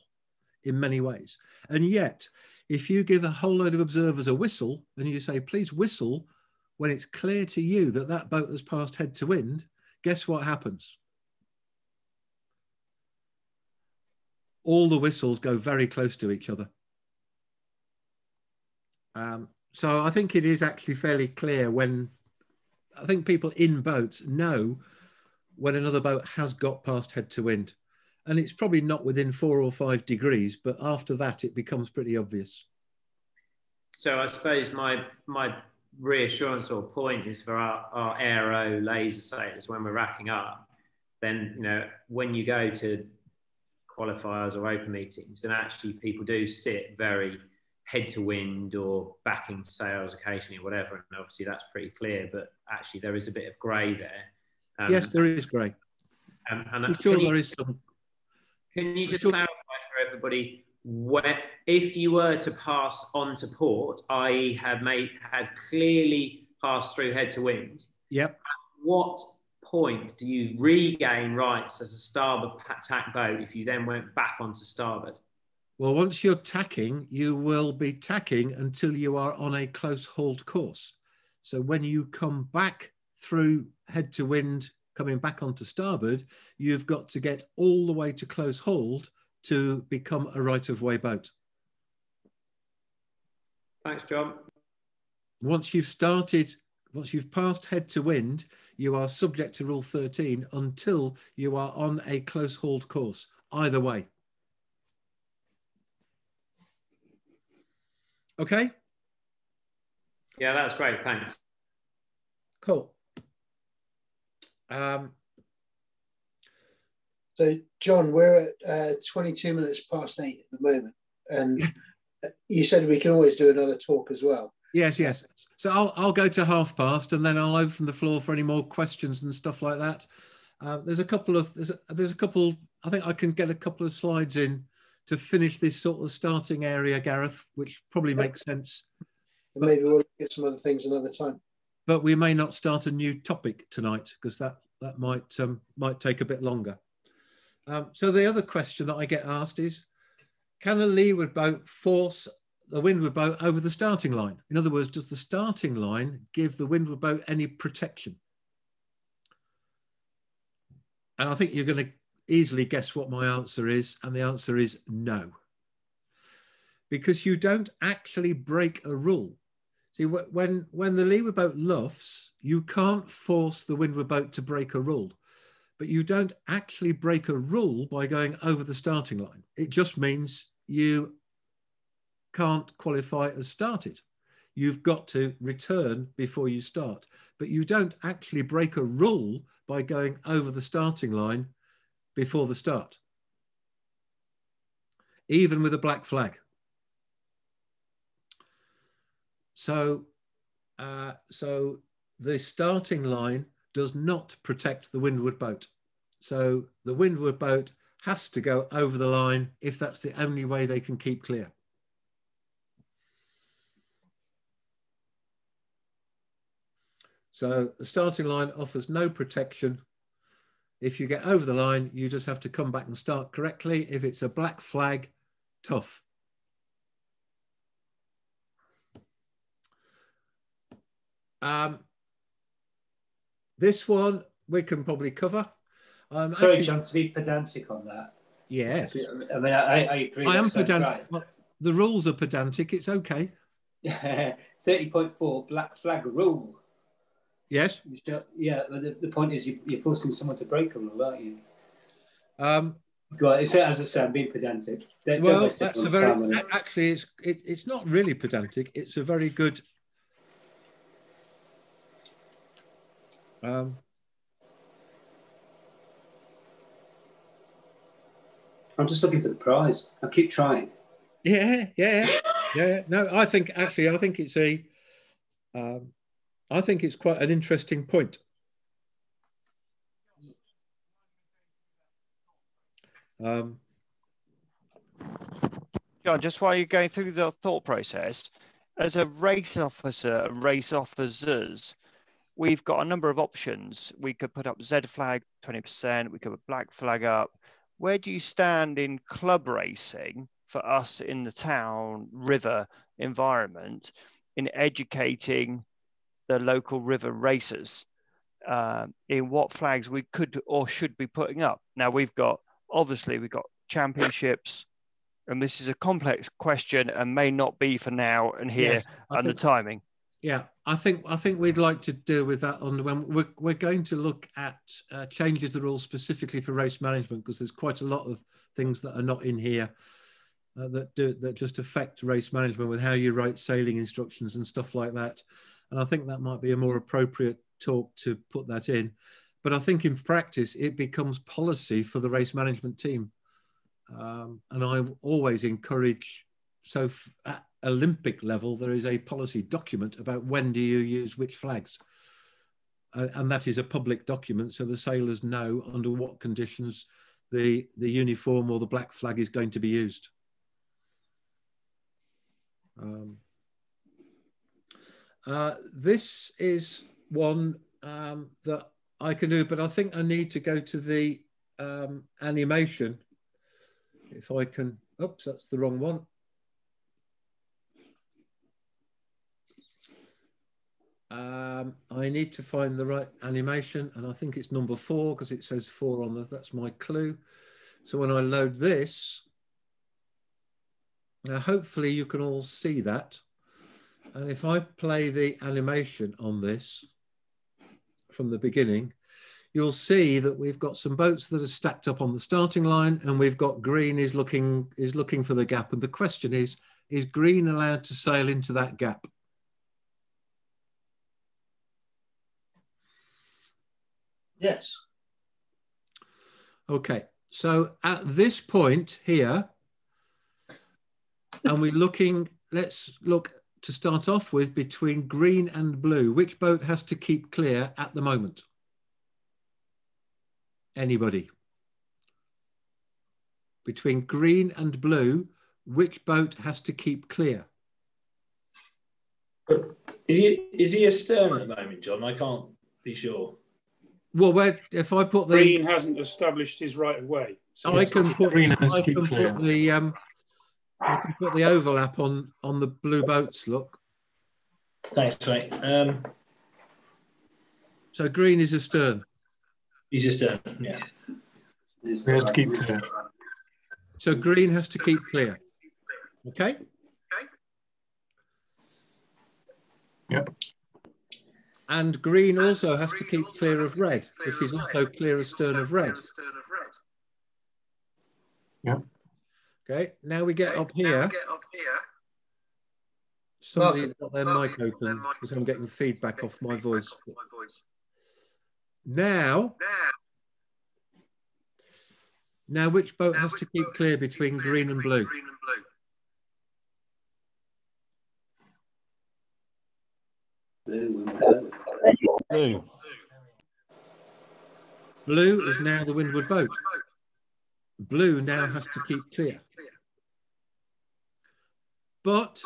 in many ways. And yet, if you give a whole load of observers a whistle and you say, please whistle when it's clear to you that that boat has passed head to wind, guess what happens? All the whistles go very close to each other. So I think it is actually fairly clear when, I think people in boats know when another boat has got past head to wind. And it's probably not within 4 or 5 degrees, but after that, it becomes pretty obvious. So I suppose my reassurance or point is for our aero laser sailors when we're racking up, then, you know, when you go to qualifiers or open meetings, then actually people do sit very head to wind or backing sails occasionally or whatever. And obviously that's pretty clear, but actually there is a bit of grey there. Yes, there is grey. And for sure there is some. Can you just clarify for everybody, where, if you were to pass on to port, i.e. had clearly passed through head to wind, yep, at what point do you regain rights as a starboard tack boat if you then went back onto starboard? Well, once you're tacking, you will be tacking until you are on a close hauled course. So when you come back through head to wind, coming back onto starboard, you've got to get all the way to close hauled to become a right-of-way boat. Thanks, John. Once you've passed head to wind, you are subject to Rule 13 until you are on a close hauled course, either way. Okay? Yeah, that's great. Thanks. Cool. So, John, we're at 22 minutes past 8 at the moment. And you said we can always do another talk as well. Yes, yes. So I'll go to half past and then I'll open the floor for any more questions and stuff like that. There's a couple, I think I can get a couple of slides in to finish this sort of starting area, Gareth, which probably makes sense. And maybe we'll get some other things another time. But we may not start a new topic tonight because that might take a bit longer. So the other question that I get asked is, can a leeward boat force the windward boat over the starting line? In other words, does the starting line give the windward boat any protection? And I think you're going to easily guess what my answer is, and the answer is no. Because you don't actually break a rule. See, when the leeward boat luffs, you can't force the windward boat to break a rule, but you don't actually break a rule by going over the starting line. It just means you can't qualify as started. You've got to return before you start, but you don't actually break a rule by going over the starting line before the start, even with a black flag. So the starting line does not protect the windward boat. So the windward boat has to go over the line if that's the only way they can keep clear. So the starting line offers no protection. If you get over the line, you just have to come back and start correctly. If it's a black flag, tough. This one we can probably cover. Sorry, actually, John, to be pedantic on that. yes. I mean, I agree. I am that sounds pedantic. right. Well, the rules are pedantic. It's okay. 30.4 black flag rule. Yes. Yeah, but the point is you're forcing someone to break a rule, aren't you? Go on. As I say, I'm being pedantic. Well, that's a very, actually, it's not really pedantic. It's a very good. I'm just looking for the prize. I keep trying. Yeah. No, I think it's a. I think it's quite an interesting point. John, just while you're going through the thought process, as a race officer, race officers, we've got a number of options. We could put up Z flag 20%, we could put black flag up. Where do you stand in club racing for us in the town river environment in educating the local river racers in what flags we could or should be putting up? Now we've got championships, and this is a complex question and may not be for now and here, yes, and the timing. Yeah, I think we'd like to deal with that on when we're going to look at changes to the rules specifically for race management, because there's quite a lot of things that are not in here that just affect race management with how you write sailing instructions and stuff like that. And I think that might be a more appropriate talk to put that in. But I think in practice, it becomes policy for the race management team. And I always encourage, so at Olympic level, there is a policy document about when do you use which flags. And that is a public document, so the sailors know under what conditions the uniform or the black flag is going to be used. This is one that I can do, but I think I need to go to the animation. If I can, oops, that's the wrong one. I need to find the right animation, and I think it's number 4 because it says 4 on that's my clue. So when I load this, now hopefully you can all see that. And if I play the animation on this from the beginning, you'll see that we've got some boats that are stacked up on the starting line, and we've got green is looking for the gap. And the question is green allowed to sail into that gap? Yes. Okay, so at this point here, and we're looking, let's look to start off with between green and blue. Which boat has to keep clear at the moment? Anybody? Between green and blue, which boat has to keep clear? Is he astern at the moment, John? I can't be sure. Well, if I put the green hasn't established his right of way, so I can put the overlap on the blue boats. Look. Thanks, mate. So green is astern. He's astern, yeah. He has to keep clear. So green has to keep clear. Okay. Yep. And green also has to keep clear of red, which is also clear astern of red. Yep. Okay, now we get up here. Somebody's got their mic open because I'm getting feedback off my voice. Now which boat has to keep clear between green and blue? Blue. Blue is now the windward boat. Blue now has to keep clear. But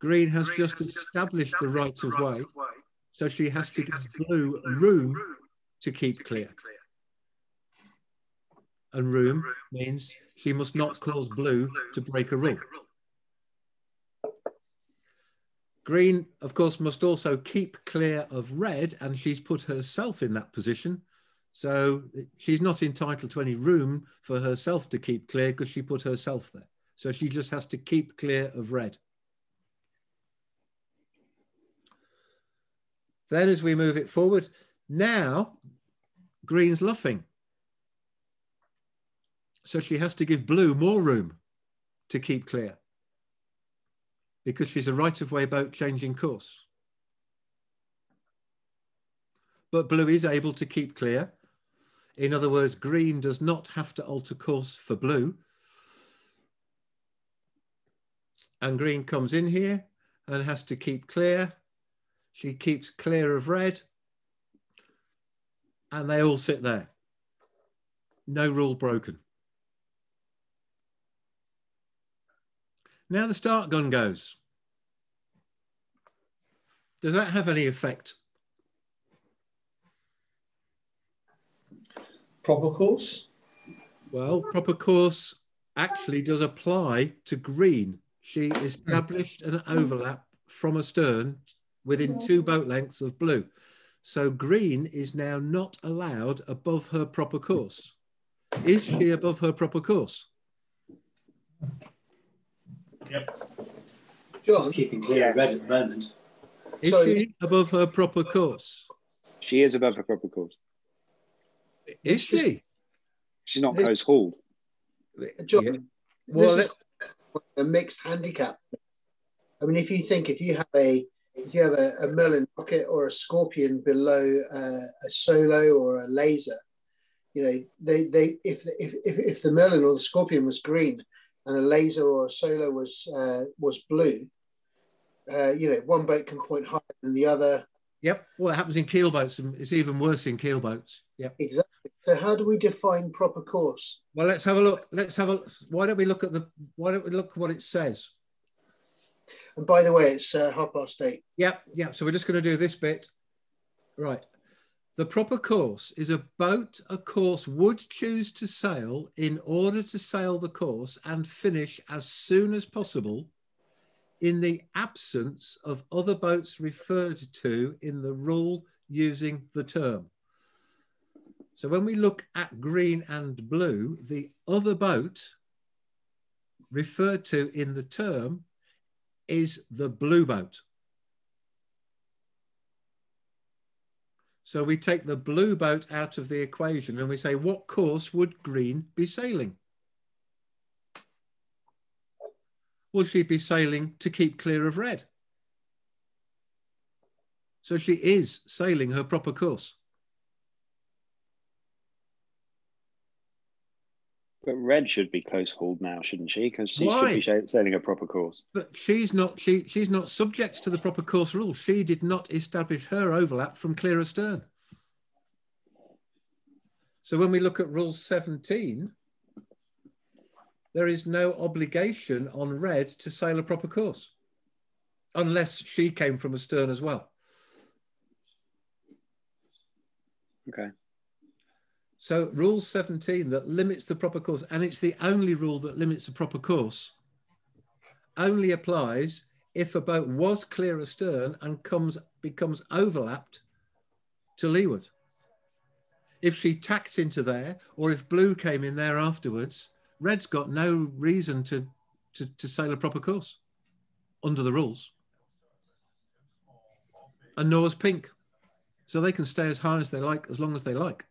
green has just established the rights of way, so she has to give blue room to keep clear. And room means she must not cause blue to break a rule. Green, of course, must also keep clear of red, and she's put herself in that position. So she's not entitled to any room for herself to keep clear because she put herself there. So she just has to keep clear of red. Then as we move it forward, now green's luffing. So she has to give blue more room to keep clear because she's a right-of-way boat changing course. But blue is able to keep clear. In other words, green does not have to alter course for blue. And green comes in here and has to keep clear. She keeps clear of red. And they all sit there. No rule broken. Now the start gun goes. Does that have any effect? Proper course? Well, proper course actually does apply to green. She established an overlap from astern within 2 boat lengths of blue. So green is now not allowed above her proper course. Is she above her proper course? Yep. Just keeping clear of red at the moment. Is she above her proper course? She is above her proper course. Is she? She's not close hauled. John, Yeah. Well, this is a mixed handicap. I mean, if you have a Merlin rocket or a Scorpion below a Solo or a Laser, you know, if the Merlin or the Scorpion was green and a Laser or a Solo was blue, you know, one boat can point higher than the other. Yep. Well, it happens in keel boats, and it's even worse in keel boats. Yep. Exactly. So how do we define proper course? Well, let's have a look. Why don't we look at what it says? And by the way, it's 8:30. Yep. So we're just going to do this bit. Right. The proper course is a boat a course would choose to sail in order to sail the course and finish as soon as possible in the absence of other boats referred to in the rule using the term. So when we look at green and blue, the other boat referred to in the term is the blue boat. So we take the blue boat out of the equation and we say, what course would green be sailing? Will she be sailing to keep clear of red? So she is sailing her proper course. But red should be close hauled now, shouldn't she? Because she Why? should be sailing a proper course. But she's not subject to the proper course rule. She did not establish her overlap from clear astern. So when we look at rule 17, there is no obligation on red to sail a proper course, unless she came from astern as well. Okay. So rule 17 that limits the proper course, and it's the only rule that limits the proper course, only applies if a boat was clear astern and becomes overlapped to leeward. If she tacked into there, or if blue came in there afterwards, red's got no reason to sail a proper course under the rules. And nor is pink. So they can stay as high as they like, as long as they like.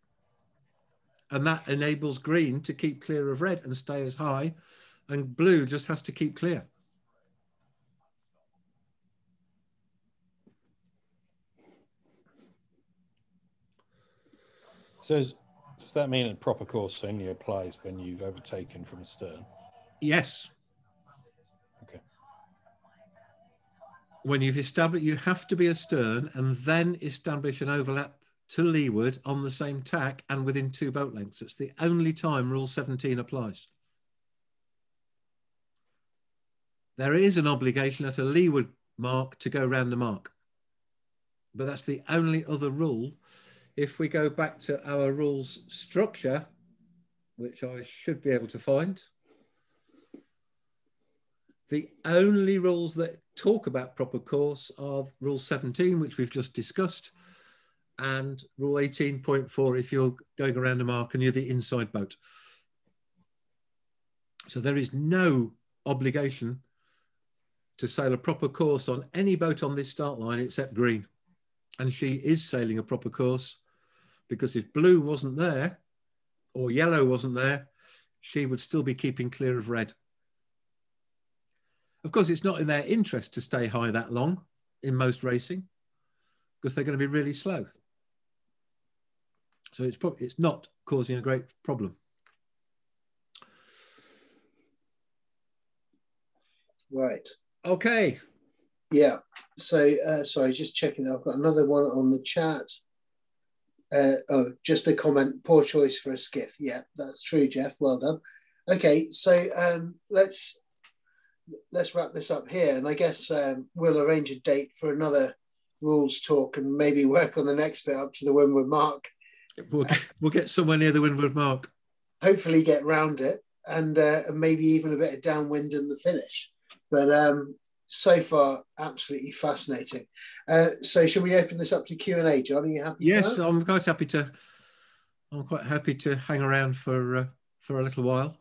And that enables green to keep clear of red and stay as high, and blue just has to keep clear. So does that mean a proper course only applies when you've overtaken from astern? Yes. Okay. When you've established, you have to be astern and then establish an overlap to leeward on the same tack and within 2 boat lengths. It's the only time rule 17 applies. There is an obligation at a leeward mark to go round the mark, but that's the only other rule. If we go back to our rules structure, which I should be able to find, the only rules that talk about proper course are Rule 17, which we've just discussed, and Rule 18.4 if you're going around a mark and you're the inside boat. So there is no obligation to sail a proper course on any boat on this start line except green. And she is sailing a proper course, because if blue wasn't there or yellow wasn't there, she would still be keeping clear of red. Of course, it's not in their interest to stay high that long in most racing, because they're going to be really slow. So it's not causing a great problem. Right. Okay. Yeah. So, sorry, just checking. I've got another one on the chat. Oh, just a comment. Poor choice for a skiff. Yeah, that's true, Jeff. Well done. Okay, so let's wrap this up here, and I guess we'll arrange a date for another rules talk, and maybe work on the next bit up to the windward mark. We'll get somewhere near the windward mark. Hopefully, get round it, and maybe even a bit of downwind in the finish. But so far, absolutely fascinating. So, shall we open this up to Q&A, John? Are you happy? Yes, I'm quite happy to. I'm quite happy to hang around for a little while.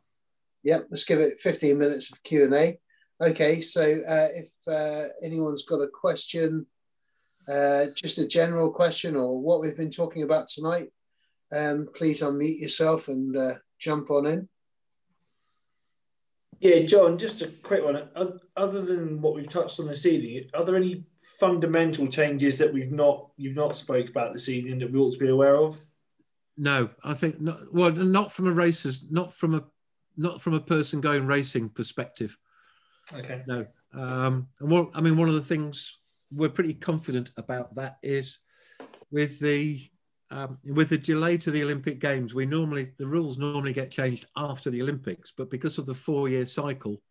Yep, let's give it 15 minutes of Q&A. Okay, so if anyone's got a question, just a general question or what we've been talking about tonight, please unmute yourself and jump on in. Yeah, John, just a quick one. Other than what we've touched on this evening, are there any fundamental changes that you've not spoke about this evening that we ought to be aware of? No, I think not. Well, not from a racer's, not from a person going racing perspective. Okay. No. And what, I mean, one of the things we're pretty confident about that is with the delay to the Olympic Games, the rules normally get changed after the Olympics, but because of the 4-year cycle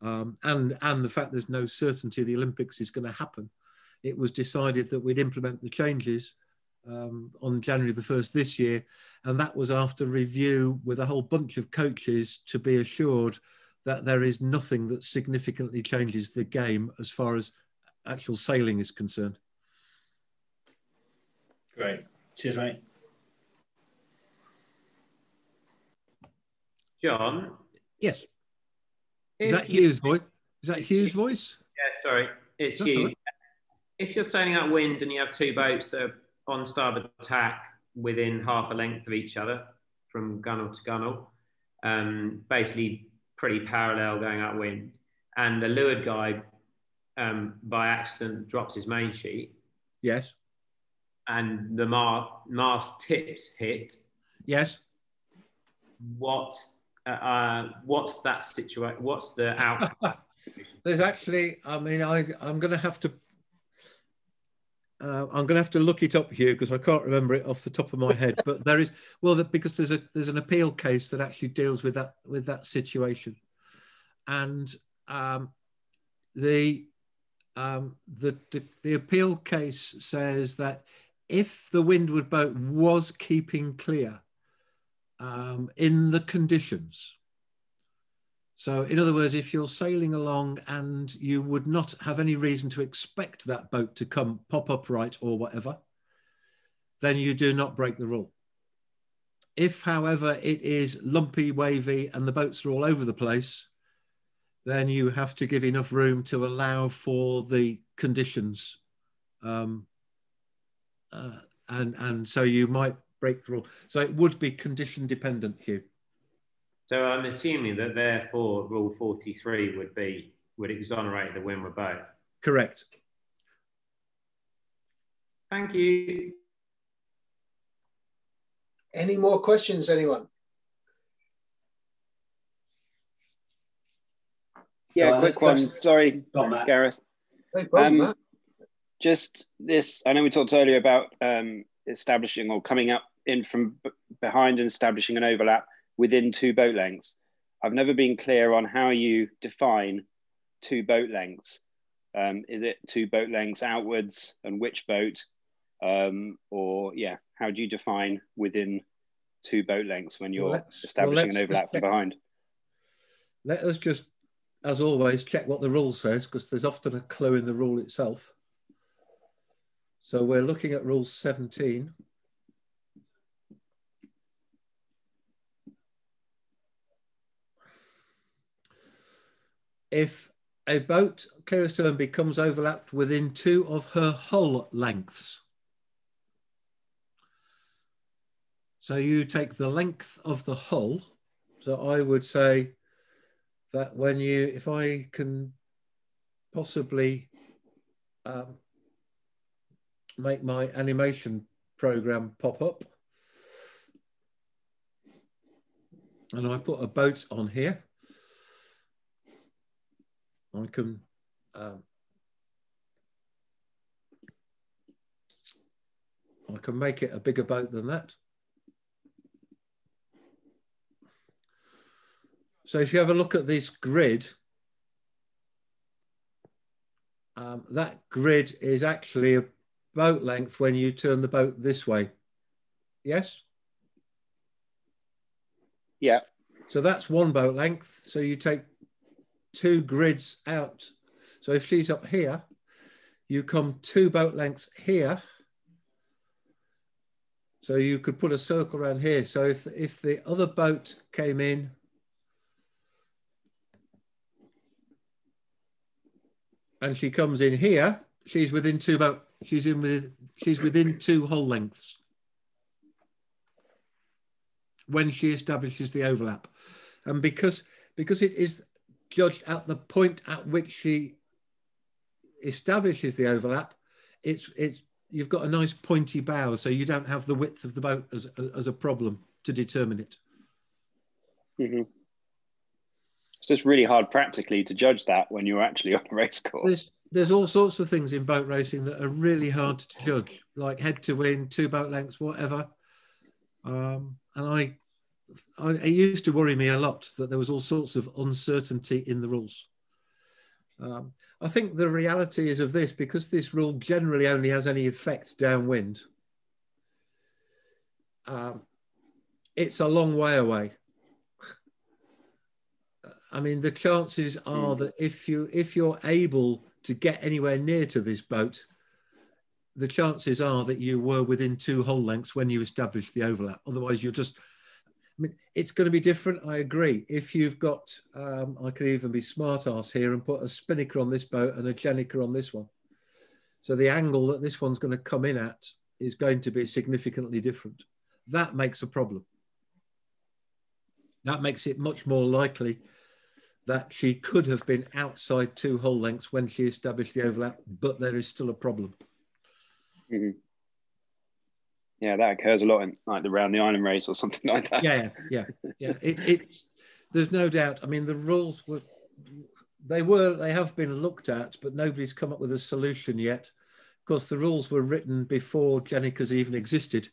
and the fact there's no certainty the Olympics is going to happen, it was decided that we'd implement the changes on January the 1st this year, and that was after review with a whole bunch of coaches to be assured that there is nothing that significantly changes the game as far as actual sailing is concerned. Great. Cheers, mate. John? Yes. Is that Hugh's voice? Is that Hugh's voice? Yeah, sorry. It's Hugh. Right. If you're sailing out wind and you have two boats that are on starboard tack within half a length of each other from gunnel to gunnel, basically pretty parallel going out wind, and the leeward guy by accident drops his main sheet. Yes. And the mast tips hit. Yes. What's that situation? What's the outcome? There's actually, I mean, I'm going to have to look it up here because I can't remember it off the top of my head. But there is, because there's an appeal case that actually deals with that situation, and the appeal case says that if the windward boat was keeping clear in the conditions. So in other words, if you're sailing along and you would not have any reason to expect that boat to come pop upright or whatever, then you do not break the rule. If, however, it is lumpy, wavy, and the boats are all over the place, then you have to give enough room to allow for the conditions. And so you might break the rule. So it would be condition dependent, Hugh. So I'm assuming that therefore Rule 43 would exonerate the windward boat. Correct. Thank you. Any more questions, anyone? Yeah, quick one. Sorry, Gareth. No problem, Matt. Just this, I know we talked earlier about establishing or coming up in from behind and establishing an overlap within 2 boat lengths. I've never been clear on how you define 2 boat lengths. Is it 2 boat lengths outwards and which boat? Or yeah, how do you define within 2 boat lengths when you're establishing an overlap from behind? Let us just as always, check what the rule says, because there's often a clue in the rule itself. So we're looking at rule 17. If a boat clear astern becomes overlapped within 2 of her hull lengths. So you take the length of the hull. So I would say that when you, if I can possibly make my animation program pop up, and I put a boat on here, I can make it a bigger boat than that. So if you have a look at this grid, that grid is actually a boat length when you turn the boat this way. Yes? Yeah. So that's 1 boat length. So you take 2 grids out. So if she's up here, you come 2 boat lengths here. So you could put a circle around here. So if the other boat came in, and she comes in here, she's within 2 boat. She's within 2 hull lengths when she establishes the overlap, and because it is judged at the point at which she establishes the overlap, you've got a nice pointy bow, so you don't have the width of the boat as a problem to determine it. Mm-hmm. So it's really hard practically to judge that when you're actually on a race course. There's all sorts of things in boat racing that are really hard to judge, like head to wind, 2 boat lengths, whatever. And it used to worry me a lot that there was all sorts of uncertainty in the rules. I think the reality is of this, because this rule generally only has any effect downwind, it's a long way away. I mean, the chances are that if you're able to get anywhere near to this boat, the chances are that you were within 2 hull lengths when you established the overlap. Otherwise, you're just, I mean, it's going to be different. I agree. If you've got, I could even be smart ass here and put a spinnaker on this boat and a jenniker on this one. So the angle that this one's going to come in at is going to be significantly different. That makes a problem. That makes it much more likely that she could have been outside 2 hull lengths when she established the overlap, but there is still a problem. Mm-hmm. Yeah, that occurs a lot in like the Round the Island race or something like that. Yeah. There's no doubt. I mean, the rules they have been looked at, but nobody's come up with a solution yet. Of course, the rules were written before jennikers even existed,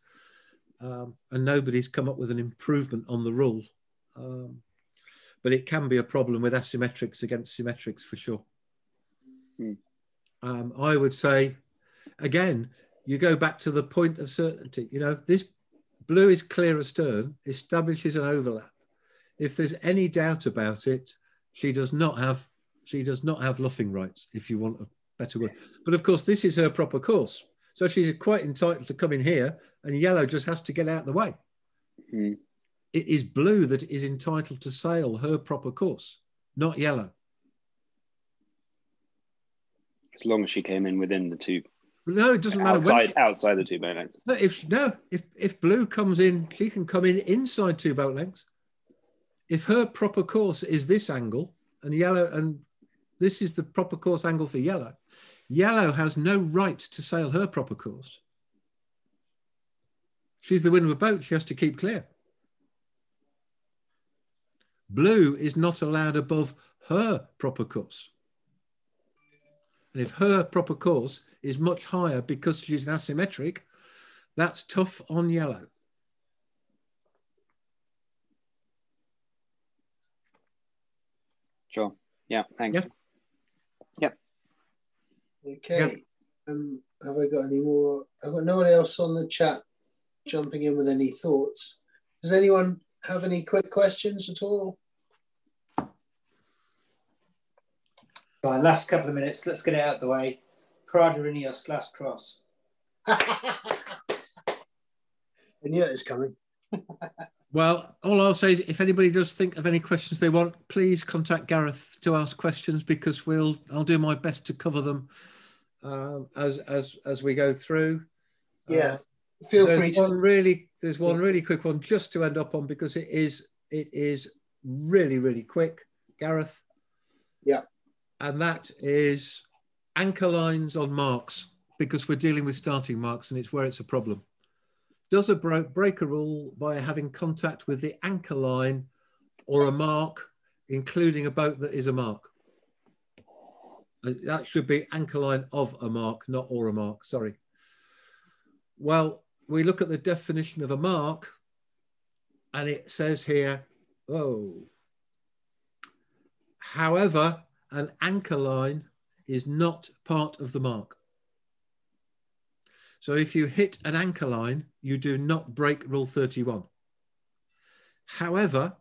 and nobody's come up with an improvement on the rule. But it can be a problem with asymmetrics against symmetrics for sure. I would say, again, you go back to the point of certainty. You know, this blue is clear astern, establishes an overlap. If there's any doubt about it, she does not have luffing rights, if you want a better word. But of course, this is her proper course. So she's quite entitled to come in here, and yellow just has to get out of the way. It is blue that is entitled to sail her proper course, not yellow. As long as she came in within the 2. No, it doesn't matter. Outside the 2 boat lengths. If blue comes in, she can come in inside 2 boat lengths. If her proper course is this angle, and yellow, and this is the proper course angle for yellow, yellow has no right to sail her proper course. She's the winner of a boat. She has to keep clear. Blue is not allowed above her proper course. And if her proper course is much higher because she's an asymmetric, that's tough on yellow. Sure. Yeah, thanks. Yep. Okay. Yep. Have I got any more? I've got no one else on the chat jumping in with any thoughts. Does anyone have any quick questions at all? Right, last couple of minutes. Let's get it out of the way. Prada Ineos last cross. I knew it was coming. Well, all I'll say is if anybody does think of any questions they want, please contact Gareth to ask questions, because I'll do my best to cover them as we go through. Yeah, feel free to. There's one really quick one just to end up on, because it is really, really quick, Gareth. Yeah. And that is anchor lines on marks, because we're dealing with starting marks and it's where it's a problem. Does a break a rule by having contact with the anchor line or a mark, including a boat that is a mark? That should be anchor line of a mark, not or a mark, sorry. Well, we look at the definition of a mark and it says here, however, an anchor line is not part of the mark. So if you hit an anchor line, you do not break Rule 31. However,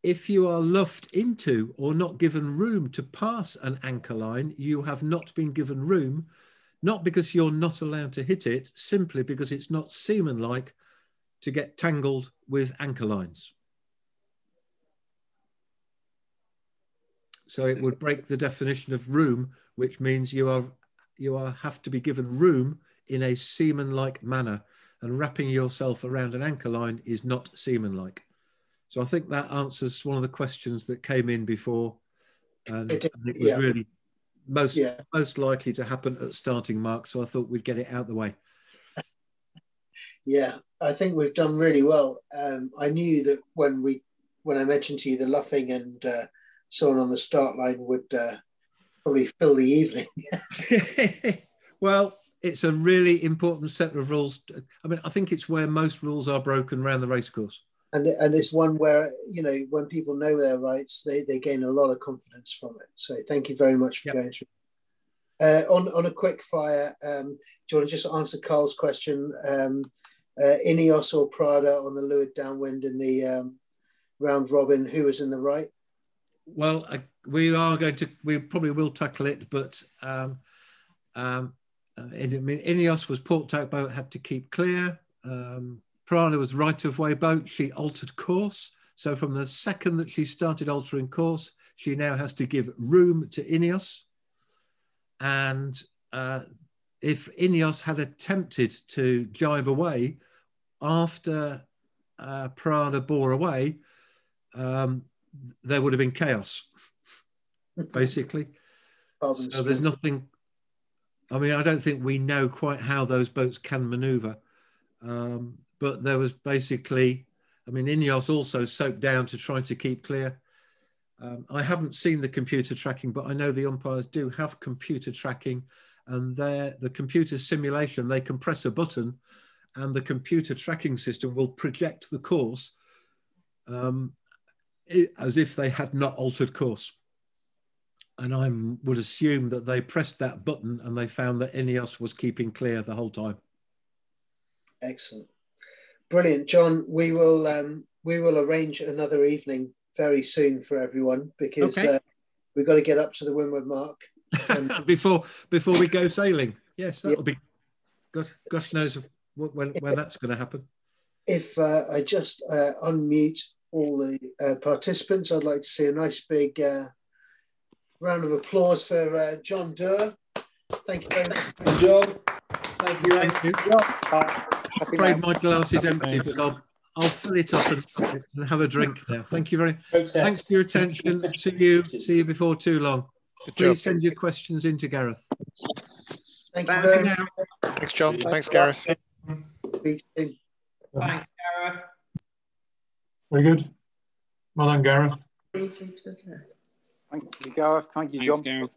if you are luffed into or not given room to pass an anchor line, you have not been given room, not because you're not allowed to hit it, simply because it's not seamanlike to get tangled with anchor lines. So it would break the definition of room, which means you have to be given room in a seaman-like manner, and wrapping yourself around an anchor line is not seaman-like. So I think that answers one of the questions that came in before, and it was really most likely to happen at starting mark. So I thought we'd get it out the way. Yeah, I think we've done really well. I knew that when I mentioned to you the luffing and so on the start line would probably fill the evening. Well, it's a really important set of rules. I mean, I think it's where most rules are broken around the racecourse. And it's one where, you know, when people know their rights, they gain a lot of confidence from it. So thank you very much for going through. On a quick fire, do you want to just answer Carl's question? Ineos or Prada on the leeward downwind in the round robin, who was in the right? Well, we probably will tackle it, but Ineos was port tack boat, had to keep clear. Prada was right of way boat. She altered course. So from the second that she started altering course, she now has to give room to Ineos. And if Ineos had attempted to jibe away after Prada bore away, there would have been chaos, basically. So there's nothing. I mean, I don't think we know quite how those boats can maneuver. But there was basically, I mean, Ineos also soaked down to try to keep clear. I haven't seen the computer tracking, but I know the umpires do have computer tracking, and the computer simulation, they can press a button and the computer tracking system will project the course as if they had not altered course. And I would assume that they pressed that button and they found that Ineos was keeping clear the whole time. Excellent. Brilliant, John. We will arrange another evening very soon for everyone, because we've got to get up to the windward mark before we go sailing. Yes, that'll be. Gosh knows when that's going to happen. If I just unmute all the participants, I'd like to see a nice big round of applause for John Doerr. Thank you very much, John. Thank you. I'm afraid my glass is empty, but I'll fill it up and have a drink now. Thank you very much. Thanks for your attention. See you before too long. Please send your questions in to Gareth. Thank you very much. Thanks, John. Thanks, Gareth. Thanks, Gareth. Very good. Well done, Gareth. Thank you, Gareth. Thank you, John.